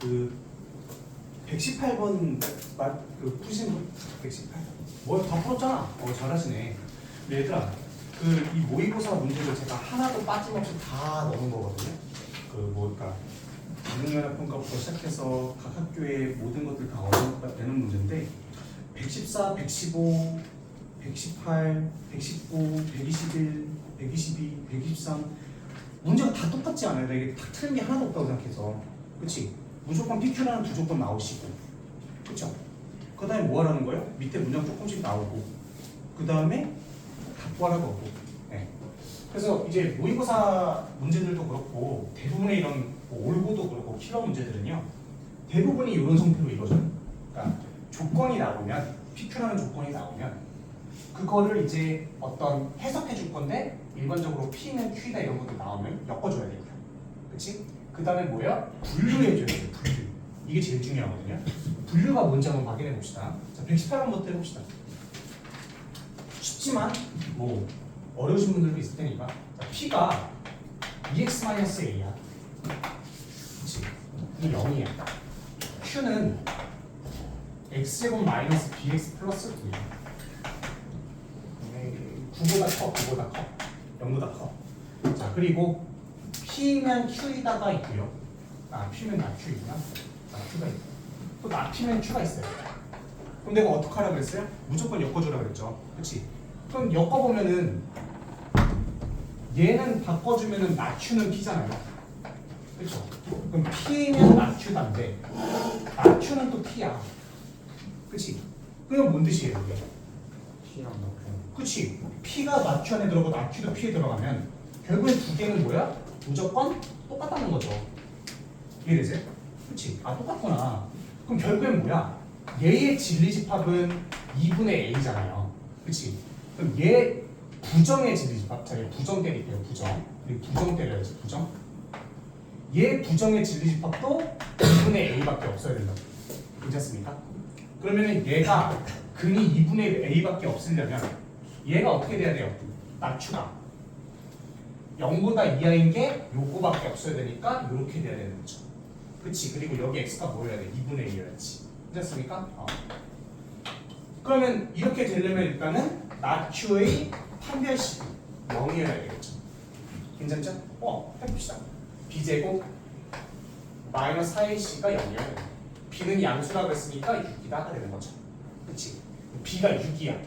그 118번 그 푸신 분? 118. 뭐다 풀었잖아. 잘하시네. 근데 얘들아, 그 이 모의고사 문제를 제가 하나도 빠짐없이 다 넣은 거거든요. 그 뭐랄까 기능연합평가부터 시작해서 각 학교의 모든 것들 다 얻어내는 문제인데 114, 115, 118, 119, 121, 122, 123 문제가 다 똑같지 않아요? 이게 다 틀린 게 하나도 없다고 생각해서. 그치? 무조건 PQ라는 두 조건 나오시고, 그쵸? 그 다음에 뭐 하라는 거예요? 밑에 문장 조금씩 나오고, 그 다음에 답구하라고 하고. 네. 그래서 이제 모의고사 문제들도 그렇고 대부분의 이런 뭐 올고도 그렇고 킬러 문제들은요 대부분이 이런 형태로 이루어져요. 그러니까 조건이 나오면 PQ라는 조건이 나오면 그거를 이제 어떤 해석해 줄 건데 일반적으로 P는 Q다 이런 것도 나오면 엮어줘야 되고요. 그치? 그 다음에 뭐야? 분류해줘야 돼요. 분류. 이게 제일 중요하거든요. 분류가 뭔지 한번 확인해 봅시다. 자, 118번부터 해봅시다. 쉽지만 뭐 어려우신 분들도 있을 테니까. 자, P가 EX-A야. 그치? 이 0이야. Q는 X제곱 마이너스 BX 플러스 9야. 9보다 커, 9보다 커, 0보다 커. 자, 그리고 P면 Q이다가 있고요. P면 나 Q이구나. Q가 있고. 또 나 P면 Q가 있어요. 그럼 내가 어떻게 하라고 그랬어요? 무조건 엮어주라고 그랬죠. 그치? 그럼 엮어보면은 얘는 바꿔주면은 나 Q는 P잖아요. 그쵸? 그럼 P면 나 Q다인데 나 Q는 또 P야. 그치? 그럼 뭔 뜻이에요, 이게? P랑 넣고. 그치? P가 나 Q 안에 들어가고 나 Q도 P에 들어가면 결국엔 두 개는 뭐야? 무조건 똑같다는 거죠. 이해되세요? 그치? 똑같구나. 그럼 결국엔 뭐야? 얘의 진리집합은 2분의 A잖아요. 그치? 그럼 얘 부정의 진리집합. 자, 얘 부정 때릴게요. 부정. 우리 부정 때려야지. 부정. 얘 부정의 진리집합도 2분의 A밖에 없어야 된다. 괜찮습니까? 그러면은 얘가 근이 2분의 A밖에 없으려면 얘가 어떻게 돼야 돼요? 낮추가 0보다 이하인 게 요거밖에 없어야 되니까 이렇게 돼야 되는 거죠. 그치? 그리고 여기 x가 뭐여야 돼? 2분의 1이어야지. 됐습니까? 그러면 이렇게 되려면 일단은 낮추의 판별식이 0이어야 되겠죠. 괜찮죠? 해봅시다. b제곱 마이너스 4ac가 0이어야 돼. b는 양수라고 했으니까 6이다 되는 거죠. 그치? b가 6이야.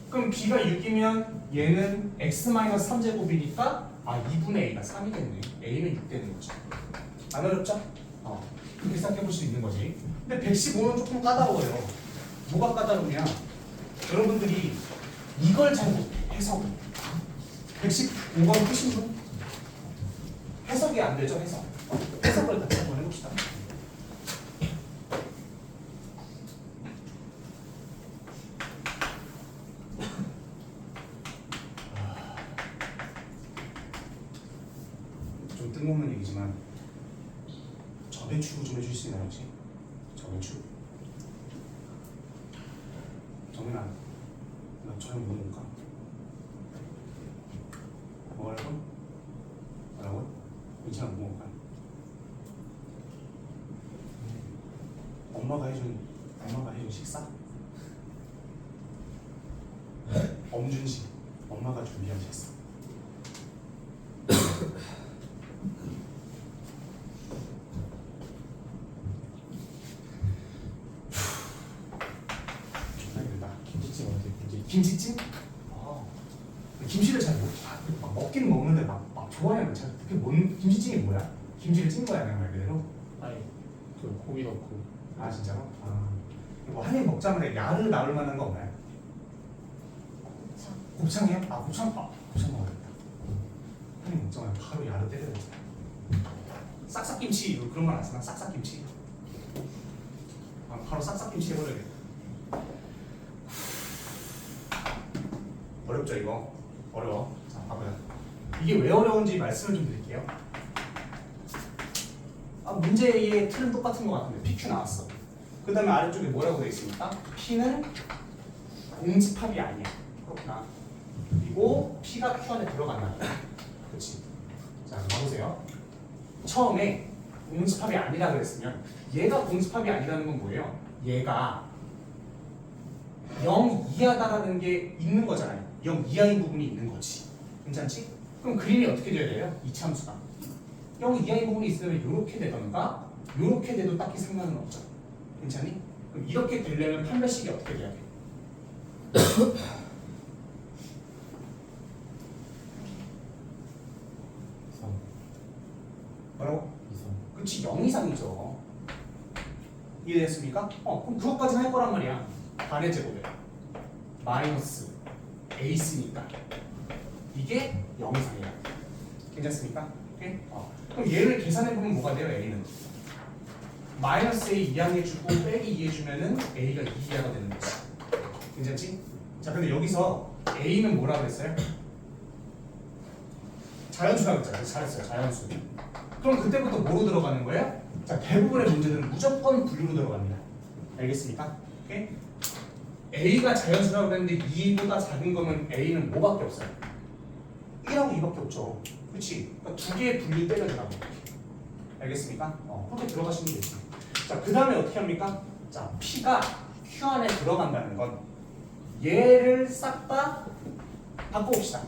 그럼 b가 6이면 얘는 x-3제곱이니까 2분의 a가 3이겠네. a는 6 되는 거죠. 안 어렵죠? 그렇게 생각해 볼 수 있는 거지. 근데 115는 조금 까다로워요. 뭐가 까다로우냐? 여러분들이 이걸 잘 못해. 해석. 115번 푸신 분? 해석이 안 되죠? 해석을 같이 한번 해봅시다. 좀 뜬금없는 얘기지만 저배추 좀 해줄 수 있나요 혹시? 저배추? 정민아, 나 저녁 뭐 먹을까? 뭐 할 거? 뭐라고? 괜찮아, 뭐 먹을까? 엄마가 해준 식사? 엄준식, 엄마가 준비한 식사. 김치찜 어때? 김치찜? 김치를 잘 먹기는 먹는데 막 좋아하는 잘 그게 뭔 김치찜이 뭐야? 김치를 찐 거야 그냥 말 그대로? 아니, 그 고기 넣고. 진짜로? 뭐 한 입 먹자마자 야를 나올 만한 거 없나요? 곱창이요? 곱창 먹어야겠다. 한 입 먹자마자 바로 야를 때려야 돼. 싹싹김치 그런 건 안 쓰나? 싹싹김치? 바로 싹싹김치 해버려야겠다. 어렵죠 이거? 어려워. 자 봐봐요. 이게 왜 어려운지 말씀을 좀 드릴게요. 문제의 틀은 똑같은 것 같은데 PQ 나왔어. 그 다음에 아래쪽에 뭐라고 되어 있습니까? P는 공집합이 아니야. 그렇구나. 그리고 P가 Q 안에 들어간다. 그렇지. 자 봐보세요. 처음에 공집합이 아니라 그랬으면 얘가 공집합이 아니라는 건 뭐예요? 얘가 0 이하다라는 게 있는 거잖아요. 0 이하인 부분이 있는 거지. 괜찮지? 그럼 그림이 어떻게 돼야 돼요? 이차함수가 0 이하인 부분이 있으면 이렇게 되던가 이렇게 돼도 딱히 상관은 없죠. 괜찮니? 그럼 이렇게 되려면 판별식이 어떻게 돼야 돼? 뭐라고? 그렇지 0 이상이죠. 이해됐습니까? 그럼 그것까지는 할 거란 말이야. 반의 제곱에 마이너스 a 있으니까 이게 0 이상이야. 괜찮습니까? 오케이? 그럼 얘를 계산해보면 뭐가 돼요? a는 마이너스 a 2항 해주고 빼기 2 해주면은 a가 2 이하가 되는 거지. 괜찮지? 자 근데 여기서 a는 뭐라 그랬어요? 자연수라고 했잖아요. 잘했어요. 자연수. 그럼 그때부터 뭐로 들어가는 거예요? 자 대부분의 문제들은 무조건 분류로 들어갑니다. 알겠습니까? 오케이? a가 자연수라고 했는데 2보다 작은 거면 a는 뭐밖에 없어요? 1하고 2밖에 없죠. 그렇지? 그러니까 두 개의 분류 때려주라고. 알겠습니까? 그렇게 들어가시면 되지. 자, 그 다음에 어떻게 합니까? 자, P가 Q 안에 들어간다는 건 얘를 싹 다 바꿔봅시다.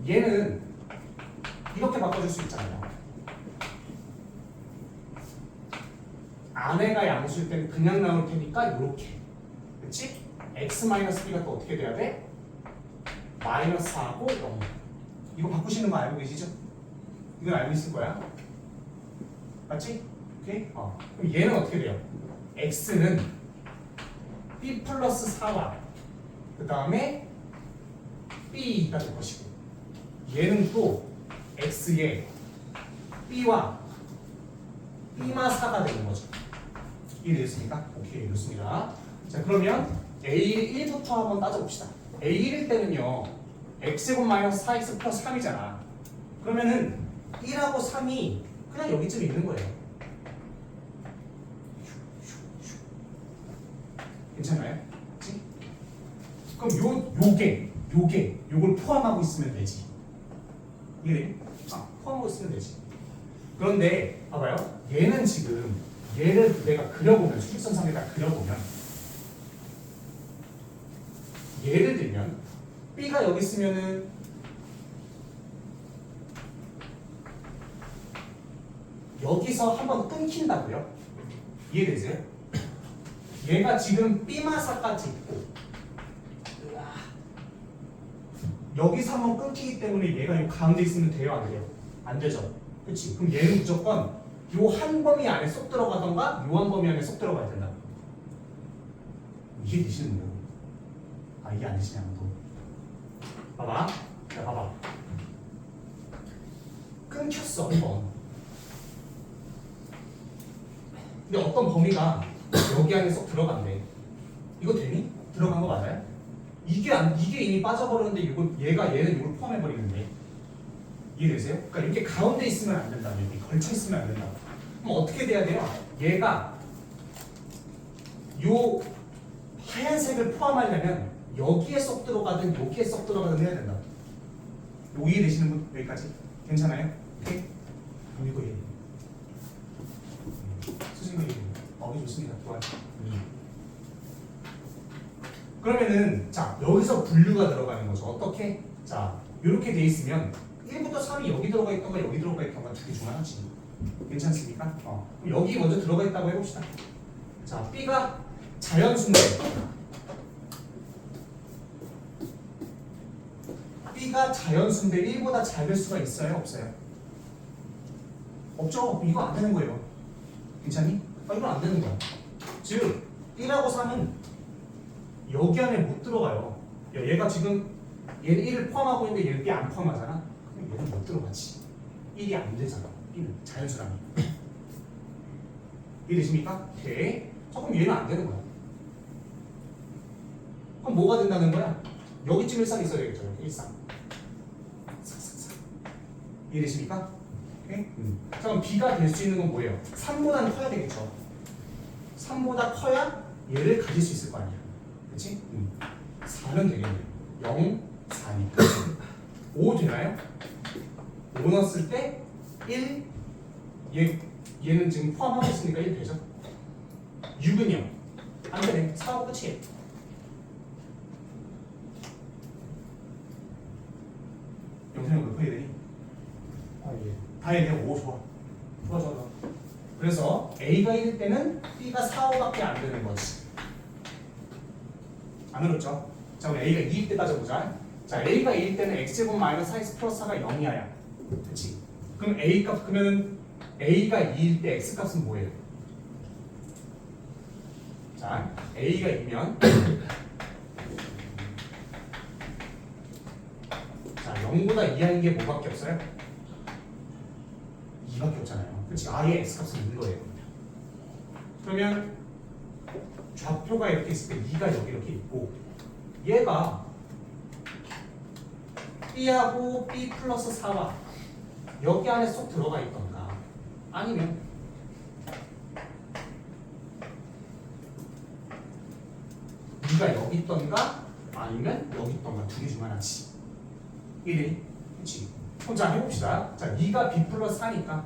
얘는 이렇게 바꿔줄 수 있잖아요. 안에가 양수일 때는 그냥 나올 테니까 이렇게. 그렇지? x-b가 또 어떻게 돼야 돼? 마이너스 4하고 0. 이거 바꾸시는 거 알고 계시죠? 이건 알고 있을 거야. 맞지? 오케이? 그럼 얘는 어떻게 돼요? x는 b 플러스 4와 그 다음에 b가 될 것이고 얘는 또 x에 b와 b마 4가 되는 거죠. 이해됐습니까? 오케이, 좋습니다. 자, 그러면 A1부터 한번 따져봅시다. A1일 때는요 x제곱 마이너스 4x 플러스 3이잖아. 그러면은 1하고 3이 그냥 여기쯤에 있는 거예요. 괜찮아요? 그치? 그럼 요걸 포함하고 있으면 되지. 이게 포함하고 있으면 되지. 그런데 봐봐요. 얘는 지금 얘를 내가 그려보면 수직선상에다 그려보면 예를 들면 B가 여기 있으면은 여기서 한번 끊긴다고요? 이해되세요? 얘가 지금 B마사까지 있고 여기서 한번 끊기기 때문에 얘가 이 가운데 있으면 돼요? 안 돼요? 안 되죠? 그치? 그럼 얘는 무조건 요 한 범위 안에 쏙 들어가던가 요 한 범위 안에 쏙 들어가야 된다. 이해되시는 거예요? 이해 안 되시냐 아무도? 봐봐. 자, 봐봐. 끊겼어 한 번. 근데 어떤 범위가 여기 안에 쏙 들어간대. 이거 되니? 들어간 거 맞아요? 이게 이미 빠져버렸는데 얘는 이걸 포함해 버리는데. 이해되세요? 그러니까 이렇게 가운데 있으면 안 된다. 이렇게 걸쳐 있으면 안 된다. 그럼 어떻게 돼야 돼요? 얘가 요 하얀색을 포함하려면 여기에 쏙 들어가든 여기에 쏙 들어가든 해야 된다. 이해되시는 분 여기까지? 괜찮아요? 오케이? 그럼 이거 얘. 수진이 좋습니다. 좋아요. 그러면은 자 여기서 분류가 들어가는 거죠. 어떻게? 자 이렇게 돼 있으면 1부터 3이 여기 들어가 있던가 여기 들어가 있던가 두 개 중 하나지. 괜찮습니까? 그럼 여기 먼저 들어가 있다고 해봅시다. 자 B가 자연수인데 B가 자연수인데 1보다 작을 수가 있어요? 없어요? 없죠? 이거 안 되는 거예요. 괜찮니? 이건 안 되는 거야. 즉 1하고 3은 여기 안에 못 들어가요. 얘가 지금 얘는 1을 포함하고 있는데 얘는 B 안 포함하잖아. 그럼 얘는 못 들어가지. 1이 안 되잖아. 1은 자연수라니. 이해되십니까? 오케이. 그럼 얘는 안 되는 거야. 그럼 뭐가 된다는 거야? 여기쯤 일상 있어야 되겠죠. 일상. 이해되십니까? 오케이? 자, 그럼 B가 될 수 있는 건 뭐예요? 3보다는 커야 되겠죠. 3보다 커야 얘를 가질 수 있을 거 아니야. 그치? 4는 되겠네요. 0, 4니까. 5 되나요? 5 넣었을 때 1, 얘 얘는 지금 포함하고 있으니까 1 되죠. 6은요? 안 되네. 4하고 끝이에요. 영상이 몇 퍼야 되니? 아 예. 다행이네. 오, 좋아. 좋아, 좋아, 좋아. 그래서 A가 1일 때는 B가 4, 5밖에 안 되는 거지. 안 어렵죠? 자, 우리 A가 2일 때 따져보자. 자, A가 2일 때는 X제곱 마이너스 4X 플러스 4가 0이야. 그치? 그럼 A 값, 그러면 A가 2일 때 X 값은 뭐예요? 자, A가 2면 자, 0보다 이하인 게 뭐밖에 없어요? 2밖에 없잖아요. 그치? 아예 X값은 있는 거예요. 그러면 좌표가 이렇게 있을 때 2가 여기 이렇게 있고 얘가 B하고 B 플러스 4가 여기 안에 쏙 들어가 있던가 아니면 B가 여기 있던가 아니면 여기 있던가 두 개 중 하나지. 1이 그치? 그럼 자 해봅시다. 자 2가 B 플러스 4니까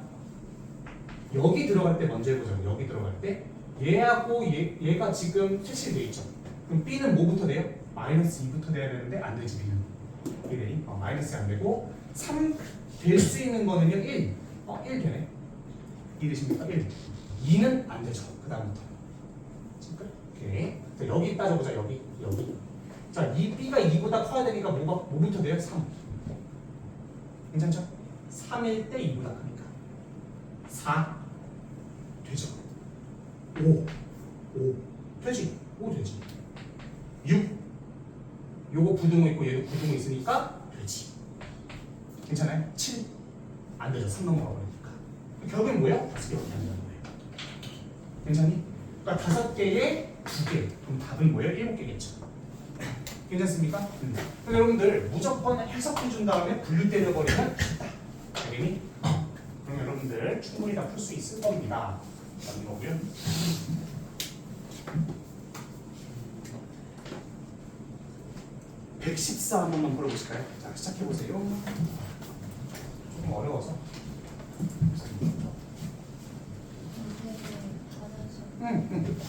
여기 들어갈 때 먼저 해보자고. 여기 들어갈 때 얘하고 얘가 지금 실시돼 있죠. 그럼 B는 뭐부터 돼요? 마이너스 2부터 돼야 되는데 안 되지. B는 1이 마이너스 안 되고 3 될 수 있는 거는요 1. 1 되네. 2 되십니까? 1. 2는 안 되죠. 그 다음부터. 오케이. 자, 여기 따져보자. 여기. 자, 이 B가 2보다 커야 되니까 뭐부터 돼요? 3. 괜찮죠? 3일 때 2보다 크니까 4 되죠. 5 되지. 5 되지. 6 요거 부등호 있고 얘도 부등호 있으니까 되지. 괜찮아요? 7 안 되죠. 3 넘어가 버리니까. 결국엔 뭐야? 5개밖에 안 되는 거예요. 괜찮니? 그러니까 5개에 2개. 그럼 답은 뭐예요? 7개겠죠. 괜찮습니까? 그럼 여러분들 무조건 해석해 준 다음에 분류 때려버리면 쉽다. 알겠니? 그럼 여러분들 충분히 다 풀 수 있을 겁니다. 라는 거고요. (114) 한 번만 풀어보실까요? 자, 시작해보세요. 조금 어려워서. 응.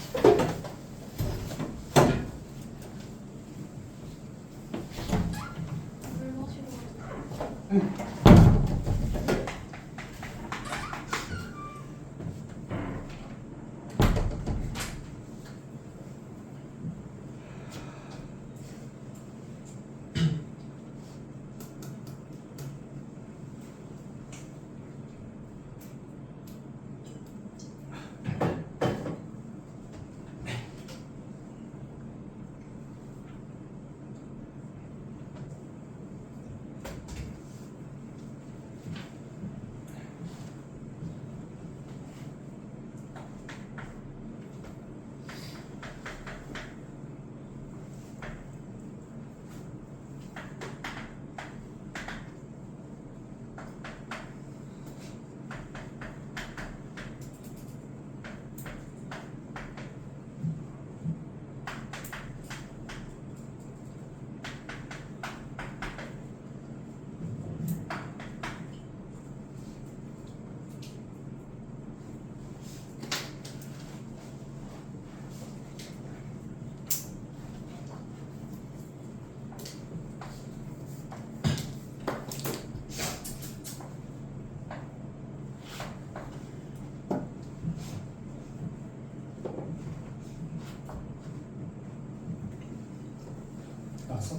나왔어?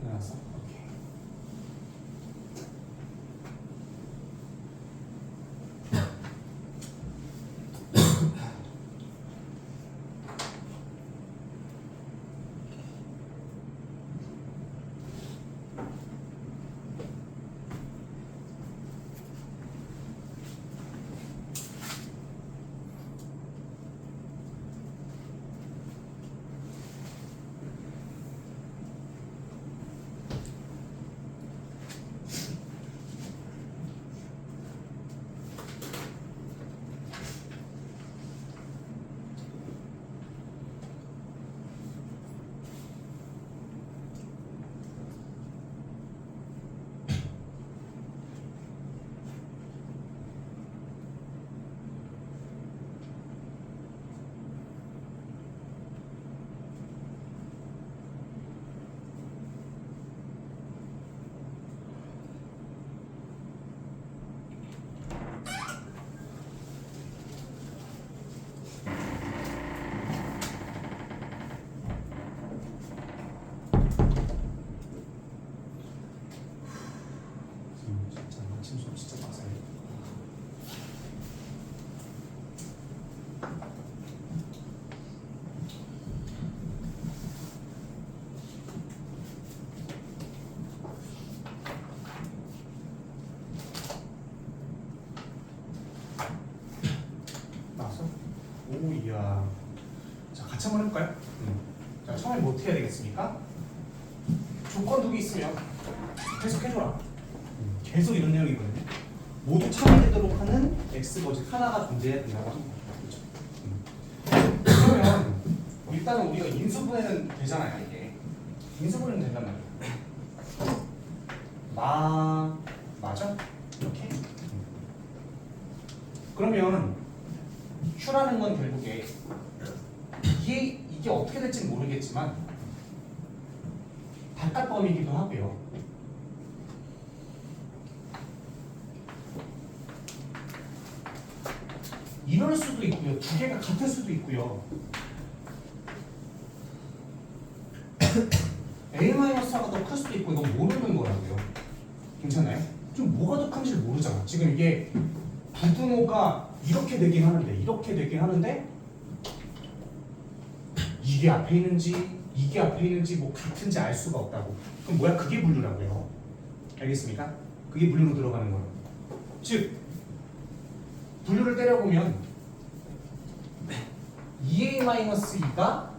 나왔어? 오케이. 오이야. 자, 같이 한번 해볼까요? 자, 처음에 뭐 어떻게 해야 되겠습니까? 조건 두 개 있으면 계속 해줘라. 계속 이런 내용이거든요. 모두 참여되도록 하는 x 거짓 하나가 존재해야 된다고 합니다. 그렇죠? 그러면 일단은 우리가 인수분해는 되잖아요. 이게 인수분해는 된단 말이에요. 맞아? 이렇게? 그러면 Q라는 건 결국에 이게 어떻게 될지는 모르겠지만 바깥범위이기도 하고요. 이럴 수도 있고요. 두 개가 같을 수도 있고요. A-4가 더 클 수도 있고 이건 모르는 거라고요. 괜찮아요? 좀 뭐가 더 큰지를 모르잖아. 지금 이게 부등호가 이렇게 되긴 하는데 이게 앞에 있는지 이게 앞에 있는지 뭐 같은지 알 수가 없다고. 그럼 뭐야? 그게 분류라고요. 알겠습니까? 그게 분류로 들어가는 거예요. 즉 분류를 때려보면 2a-2가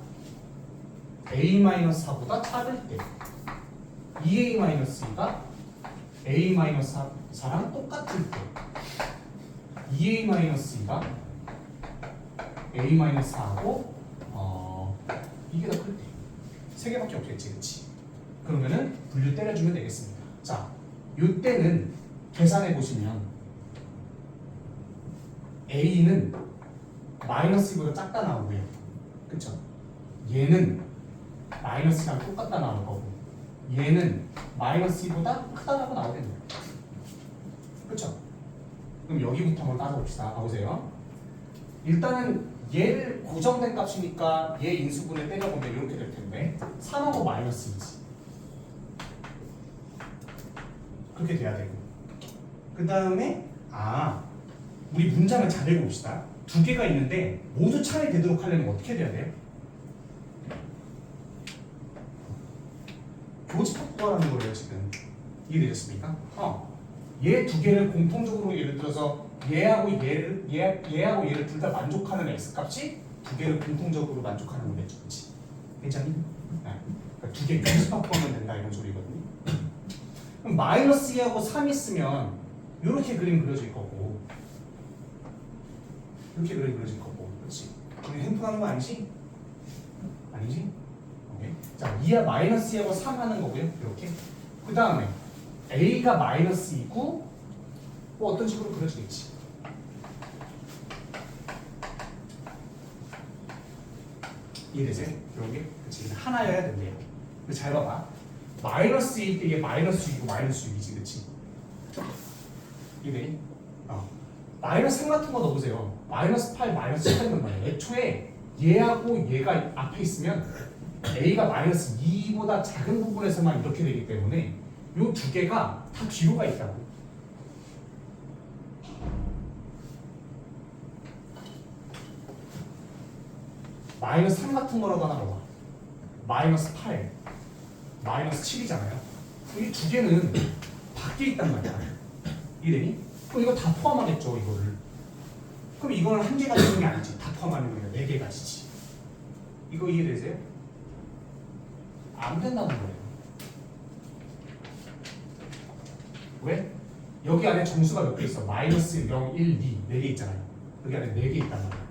a-4보다 작을 때 2a-2가 a-4랑 똑같을 때 2a-2가 a-4하고 이게 더 클 때 세 개밖에 없겠지, 그렇지? 그러면은 분류 때려주면 되겠습니다. 자, 이때는 계산해 보시면 a는 -2보다 작다 나오고요, 그렇죠? 얘는 마이너스랑 똑같다 나올 거고, 얘는 -2보다 크다라고 나오겠네요, 그렇죠? 그럼 여기부터 한번 따져봅시다. 가보세요. 일단은 얘를 고정된 값이니까 얘 인수분해 때려보면 이렇게 될 텐데 3하고 -2지. 그렇게 돼야 되고. 그 다음에 우리 문장을 잘 읽어봅시다. 두 개가 있는데 모두 차례 되도록 하려면 어떻게 돼야 돼요? 교집합 구하라는 거예요 지금. 이해되셨습니까? 얘 두 개를 공통적으로 예를 들어서 얘하고 얘를 둘 다 만족하는 x 값이 두 개를 공통적으로 만족하는 거겠죠, 그렇지? 괜찮니? 네. 그러니까 두 개 교집합 구하면 된다 이런 소리거든요. 그럼 -2하고 3 있으면 이렇게 그림 그려질 거고, 이렇게 그림 그려질 거고, 그렇지? 우리 행복하는 거 아니지? 아니지? 오케이. 자, 2하고 3 하는 거고요, 이렇게. 그 다음에 a가 -2고 뭐 어떤 식으로 그려지겠지? 이해되세요? 이게 그치? 하나여야 된대요. 잘 봐봐. -1일 때 이게 -6이고 -6이지, 그치? 이해되니? -3 같은 거 넣어보세요. -8, -7단 말이야. 애초에 얘하고 얘가 앞에 있으면 a가 -2보다 작은 부분에서만 이렇게 되기 때문에 요 두 개가 다 뒤로 가 있다고. -3 같은 거라도 하나 넣어봐. -8, -7이잖아요. 이 두 개는 밖에 있단 말이야. 이해되니? 그럼 이거 다 포함하겠죠, 이거를. 그럼 이거는 한 개가 되는 게 아니지. 다 포함하는 거예요. 네 개가지지. 이거 이해되세요? 안 된다는 거예요. 왜? 여기 안에 정수가 몇 개 있어? -0, 1, 2, 4개 있잖아요. 여기 안에 4개 있단 말이야.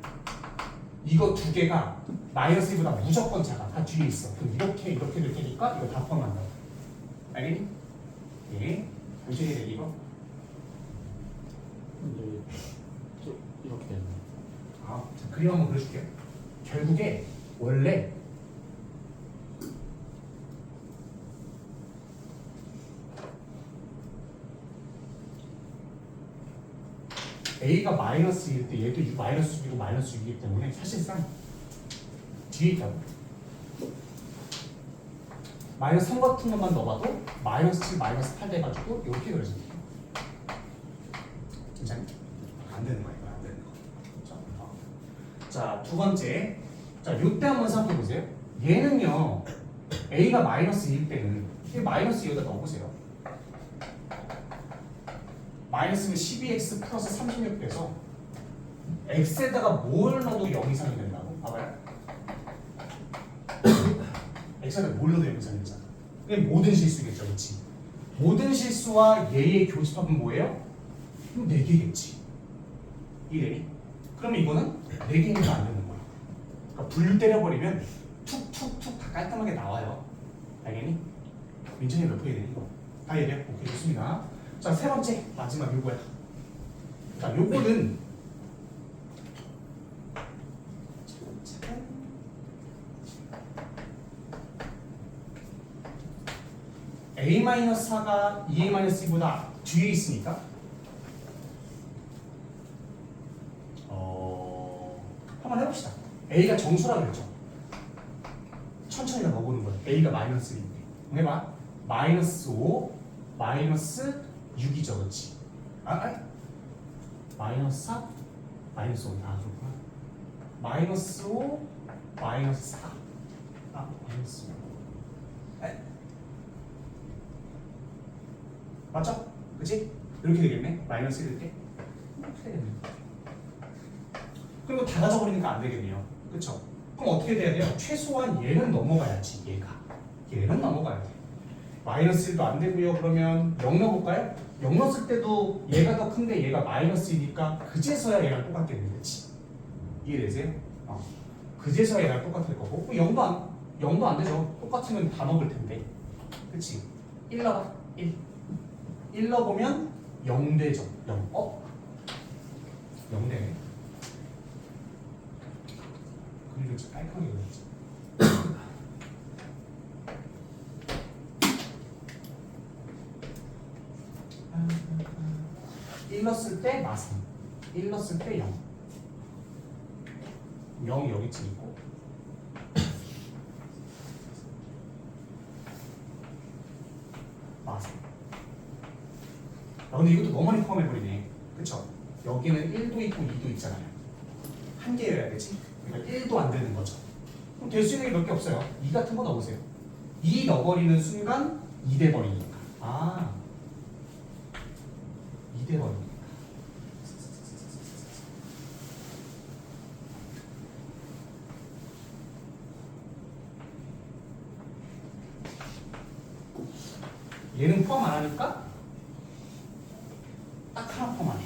이거 두 개가 -2보다 무조건 작아. 다 뒤에 있어. 그럼 이렇게 될 테니까 이거 다 포함한다. 알겠니? 예. 당신이 돼 이거? 이제 이렇게 되네. 자, 그림 한번 그려줄게요. 결국에 원래 a가 -2일 때 얘도 -6이고 -6이기 때문에 사실상 뒤에 있다고. -3 같은 것만 넣어봐도 -7, -8 돼가지고 이렇게 그려집니다. 괜찮니? 안 되는 거야, 이거 안 되는 거. 자, 두 번째. 자, 요때 한번 생각해 보세요. 얘는요, a가 -2일 때는 이 마이너스 여기다 넣어보세요. 마이너스는 12x 플러스 36 돼서 x에다가 뭘 넣어도 0 이상이 된다고? 봐봐요. x에다가 뭘 넣어도 0 이상이 되잖아. 그게 모든 실수겠죠, 그렇지? 모든 실수와 얘의 교집합은 뭐예요? 4개겠지. 이래니? 그러면 이거는 4개니까 안 되는 거야. 그러니까 불 때려버리면 툭툭툭 다 깔끔하게 나와요. 알겠니? 민천이 몇 포이 되니? 다 얘기해. 오케이, 좋습니다. 자, 세 번째 마지막 요거야. 자, 요거는 A-4가 2A-2보다 뒤에 있으니까 한번 해봅시다. A가 정수라고 그랬죠. 천천히 넣어보는 거예요. A가 -1인데 해봐. -5, -6이죠, 그렇지? -4, -5. 그렇구나. -5, -4. -5. 맞죠? 그치? 이렇게 되겠네. 마이너스 1일 때. 이렇게 되겠네. 그리고 다 가져버리니까 안 되겠네요. 그쵸? 그럼 어떻게 돼야 돼요? 최소한 얘는 넘어가야지, 얘는 넘어가야 돼. 마이너스 1도 안 되고요. 그러면 0 넣어볼까요? 0 넣었을 때도 얘가 더 큰데 얘가 마이너스이니까 그제서야 얘랑 똑같겠네. 그치? 이해되세요? 그제서야 얘랑 똑같을 거고 0도 안 되죠. 똑같으면 다 먹을 텐데. 그치? 1 넣어봐. 1 넣어보면 0 되죠. 0. 0 되네. 그리고 진짜 깔끔하게 그렸지. 1 넣었을 때 마삼. 1 넣었을 때 0. 0이 여기쯤 있고. 마삼. 근데 이것도 너무 많이 포함해버리네. 그쵸? 여기는 1도 있고 2도 있잖아요. 한 개여야 되지? 그러니까 1도 안 되는 거죠. 그럼 될 수 있는 게 몇 개 없어요. 2 같은 거 넣어보세요. 2 넣어버리는 순간 2 돼버리니까. 2 돼버리니까. 얘는 포함 안 하니까 딱 하나 포함 안 해.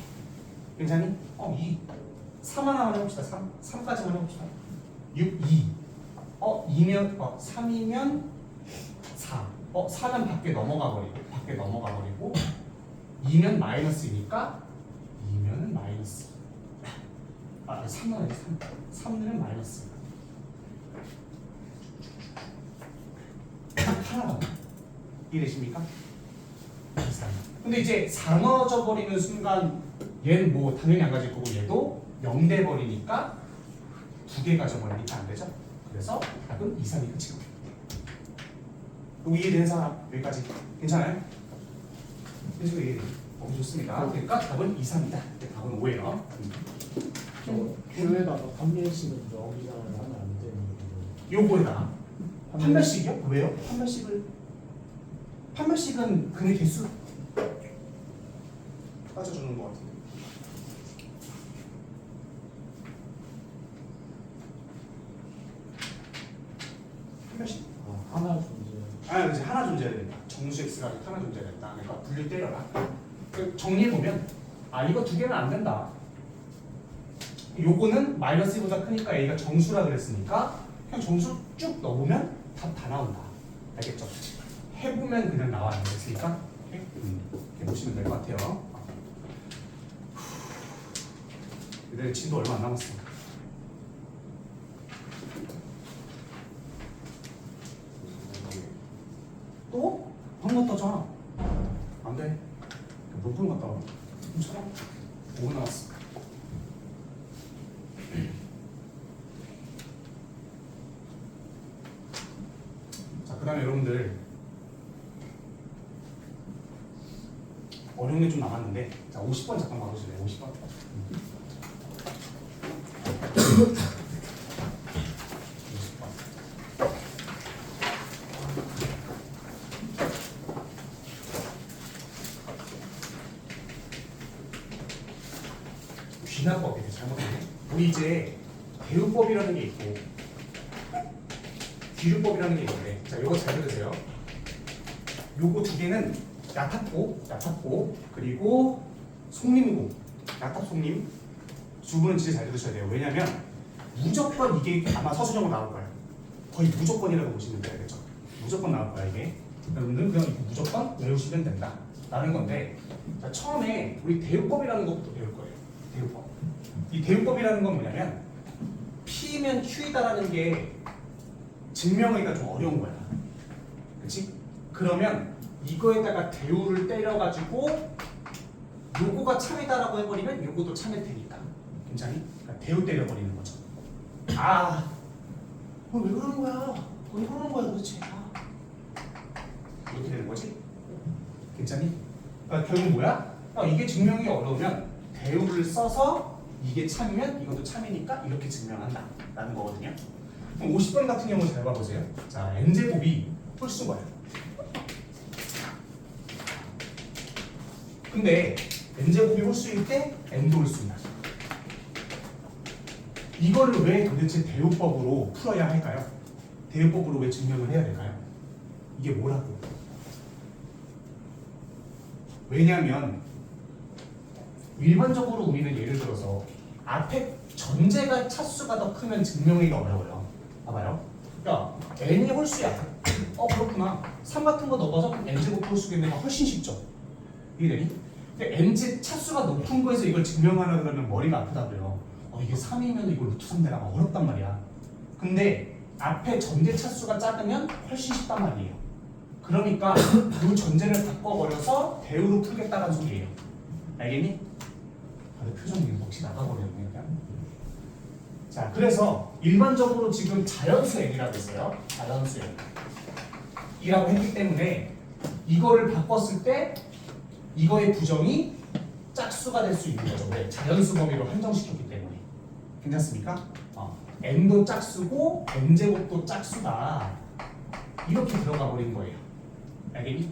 괜찮니? 2. 3 하나만 해봅시다. 3까지만 해봅시다. 6, 2. 2면 3이면 4. 4는 밖에 넘어가 버리고 2면 마이너스이니까 2면은 마이너스. 3는 아니지. 3는 마이너스. 하나만. 이해되십니까? 근데 이제 4 넣어져 버리는 순간 얘는 뭐 당연히 안 가질 거고 얘도 0 돼 버리니까 2개 가져버리니까 안 되죠. 그래서 답은 2, 3이 끝이고. 이해되는 사람 여기까지 괜찮아요? 계속 이해돼요. 좋습니다. 그러니까 답은 2, 3이다. 답은 5예요. 교회에다가 판별식은 여기다가 하면 안 되는 거예요. 요거에다가 판별식이요? 왜요? 판별식은 근의 개수 따져주는 것 같은데. 판별식? 하나 존재. 이제 하나 존재해야 된다. 정수 x가 하나 존재해야 된다. 그러니까 분류 때려라. 정리해 보면 이거 2개는 안 된다. 요거는 마이너스보다 크니까 a가 정수라 그랬으니까 그냥 정수 쭉 넣어보면 답 다 나온다. 알겠죠? 해보면 그냥 나와요. 그랬으니까 이렇게 보시면 될 것 같아요. 이제 진도 얼마 안 남았어. 또? 방금 갔다잖아. 안 돼. 몇 분 갔다 와? 괜찮아. 5분 남았어. 자, 그 다음에 여러분들 어려운 게 좀 남았는데, 자, 50번 잠깐 봐보실래요? 50번. 귀납법이 잘못했네. 대우법이라는 게 있고 기류법이라는 게 있는데, 자, 요거 잘 들으세요. 요거 두 개는 야탑고, 그리고 속림고, 야탑 속림 두 분은 진짜 잘 들으셔야 돼요. 왜냐면 무조건 이게 아마 서술형으로 나올 거예요. 거의 무조건이라고 보시면 돼요. 그렇죠? 무조건 나올 거야 이게. 여러분들 그냥 이거 무조건 외우시면 된다 라는 건데, 자, 처음에 우리 대우법이라는 것부터 배울 거예요. 대우법. 이 대우법이라는 건 뭐냐면 P면 Q이다라는 게 증명하기가 좀 어려운 거야. 그렇지? 그러면 이거에다가 대우를 때려가지고 요거가 참이다라고 해버리면 요것도 참일 테니까. 괜찮니? 그러니까 대우 때려버리는 거죠. 아, 왜 그러는 거야? 왜 그러는 거야 도대체? 이렇게 되는 거지? 괜찮니? 그러니까 결국 뭐야? 이게 증명이 어려우면 대우를 써서 이게 참이면 이것도 참이니까 이렇게 증명한다 라는 거거든요. 그럼 50번 같은 경우 잘 봐보세요. 자, n제곱이 홀수인 거야. 근데 n제곱이 홀수일 때 n도 홀수입니다. 이거를 왜 도대체 대우법으로 풀어야 할까요? 대우법으로 왜 증명을 해야 될까요? 이게 뭐라고? 왜냐하면 일반적으로 우리는 예를 들어서 앞에 전제가 차수가 더 크면 증명하기가 어려워요. 봐봐요. 야, n이 홀수야. 그렇구나. 3 같은 거 넣어봐서 n제곱 홀수겠네가 훨씬 쉽죠. 이해되니? 근데 n제 차수가 높은 거에서 이걸 증명하려 그러면 머리가 아프다고요. 이게 3이면 이걸 루트 3 내라가 어렵단 말이야. 근데 앞에 전제 차수가 작으면 훨씬 쉽단 말이에요. 그러니까 그 전제를 바꿔버려서 대우로 풀겠다는 소리예요. 알겠니? 다들 표정이 혹시 나가버렸네 그냥. 자, 그래서 일반적으로 지금 자연수 n이라고 했어요. 자연수 n이라고 했기 때문에 이거를 바꿨을 때 이거의 부정이 짝수가 될 수 있는 거죠. 왜? 자연수 범위로 한정시켰기 때문에. 괜찮습니까? n도 짝수고 n제곱도 짝수다. 이렇게 들어가 버린 거예요. 알겠니?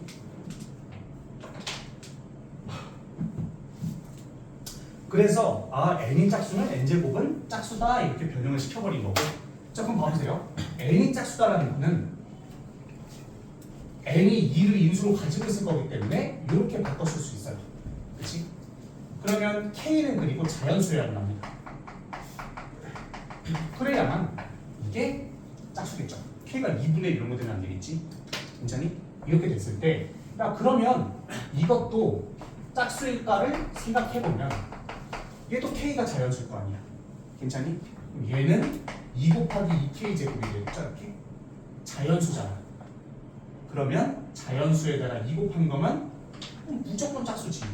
그래서 n이 짝수면 n제곱은 짝수다 이렇게 변형을 시켜버린 거고. 자, 그럼 봐보세요. n이 짝수다라는 거는 n이 2를 인수로 가지고 있을 거기 때문에 이렇게 바꿨을 수 있어요. 그렇지? 그러면 k는 그리고 자연수여야만 합니다. 그래야만 이게 짝수겠죠. k가 2분의 1 이런 거 되면 안 되겠지? 괜찮니? 이렇게 됐을 때, 야, 그러면 이것도 짝수일까를 생각해보면 얘도 k가 자연수일 거 아니야. 괜찮니? 그럼 얘는 2 곱하기 2k 제곱이 되겠죠? 이렇게? 자연수잖아. 그러면 자연수에다가 2 곱한 거면 무조건 짝수지.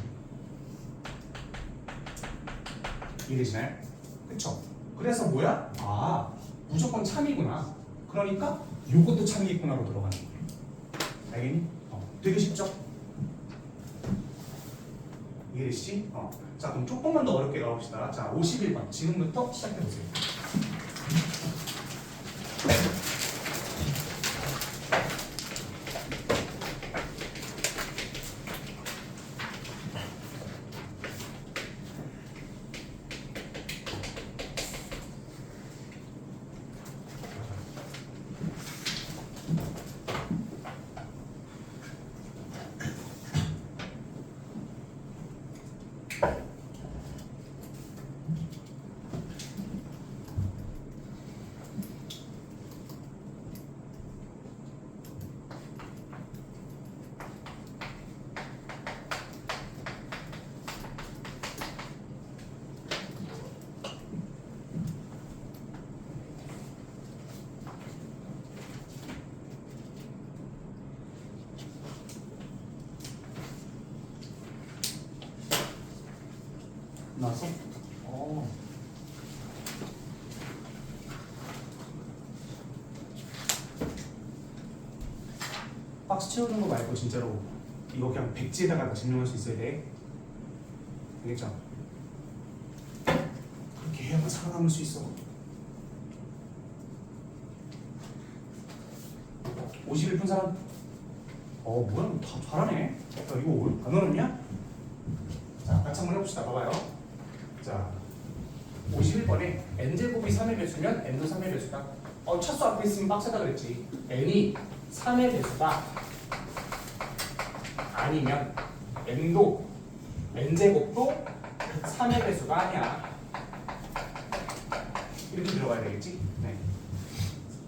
이해되시나요? 그쵸? 그래서 뭐야? 무조건 참이구나. 그러니까 요것도 참이겠구나로 들어가는 거예요. 알겠니? 되게 쉽죠? 이해되시지? 자, 그럼 조금만 더 어렵게 가봅시다. 자, 51번. 지금부터 시작해보세요. 나왔어? 박스 채우는 거 말고 진짜로 이거 그냥 백지에다가 증명할 수 있어야 돼. 알겠죠? 그렇게 해야만 살아남을 수 있어. 51분 사람? 뭐야, 다 잘하네. 야, 이거 안 어렵냐? 자, 같이 한번 해봅시다. 봐봐요. 자, 51번에 n제곱이 3의 배수면 n도 3의 배수다. 첫수 앞에 있으면 빡세다 그랬지. n이 3의 배수다. 아니면 n제곱도 3의 배수가 아니야. 이렇게 들어가야 되겠지? 네.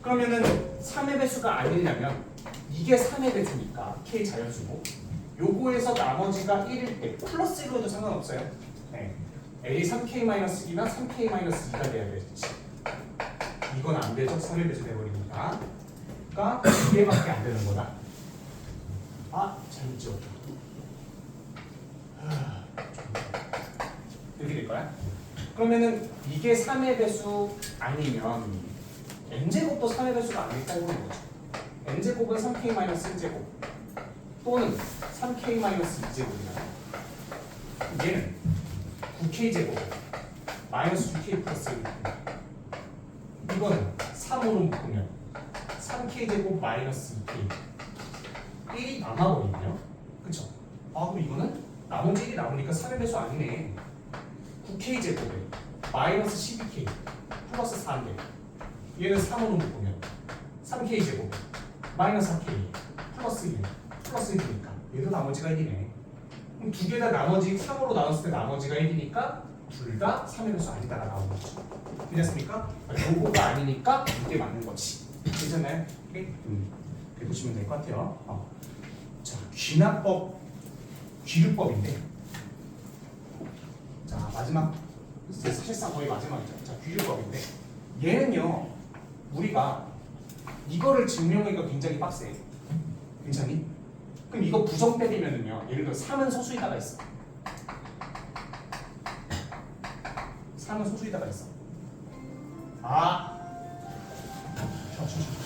그러면은 3의 배수가 아니냐면 이게 3의 배수니까 k 자연수고 요거에서 나머지가 1일 때 플러스 1로 해도 상관없어요. 네. a 3k-2나 3k-2가 돼야 되지. 이건 안 되죠. 3의 배수 돼버리니까. 그러니까 이게밖에 안 되는 거다. 잘못 지웠다. 이렇게 될 거야. 그러면은 이게 3의 배수 아니면 n제곱도 3의 배수가 아닐까 해보는 거죠. n제곱은 3k-1제곱 또는 3k-2제곱이다. 얘는 9k제곱 마이너스 6k 플러스 1. 이거는 3으로 묶으면 3k제곱 마이너스 2k 1이 남아버리네요. 그쵸? 그럼 이거는 나머지 1이 남으니까 3의 배수 아니네. 9k제곱에 마이너스 12k 플러스 4인데 얘는 3으로 묶으면 3k제곱 마이너스 4k 플러스 1 플러스 1이니까 얘도 나머지가 1이네. 그럼 두 개 다 나머지 3으로 나눴을 때 나머지가 1이니까 둘 다 3의 배수 아니다가 나오는 거죠. 괜찮습니까? 요거가 아니니까 이게 맞는 거지. 괜찮나요? 이렇게 보시면 될 것 같아요. 자, 귀류법인데 자, 마지막 사실상 거의 마지막이죠. 자, 귀류법인데 얘는요 우리가 이거를 증명하기가 굉장히 빡세. 괜찮니? 그럼 이거 부정 때리면은요 예를 들어 3은 소수에다가 있어. 3은 소수에다가 있어. 쉬어.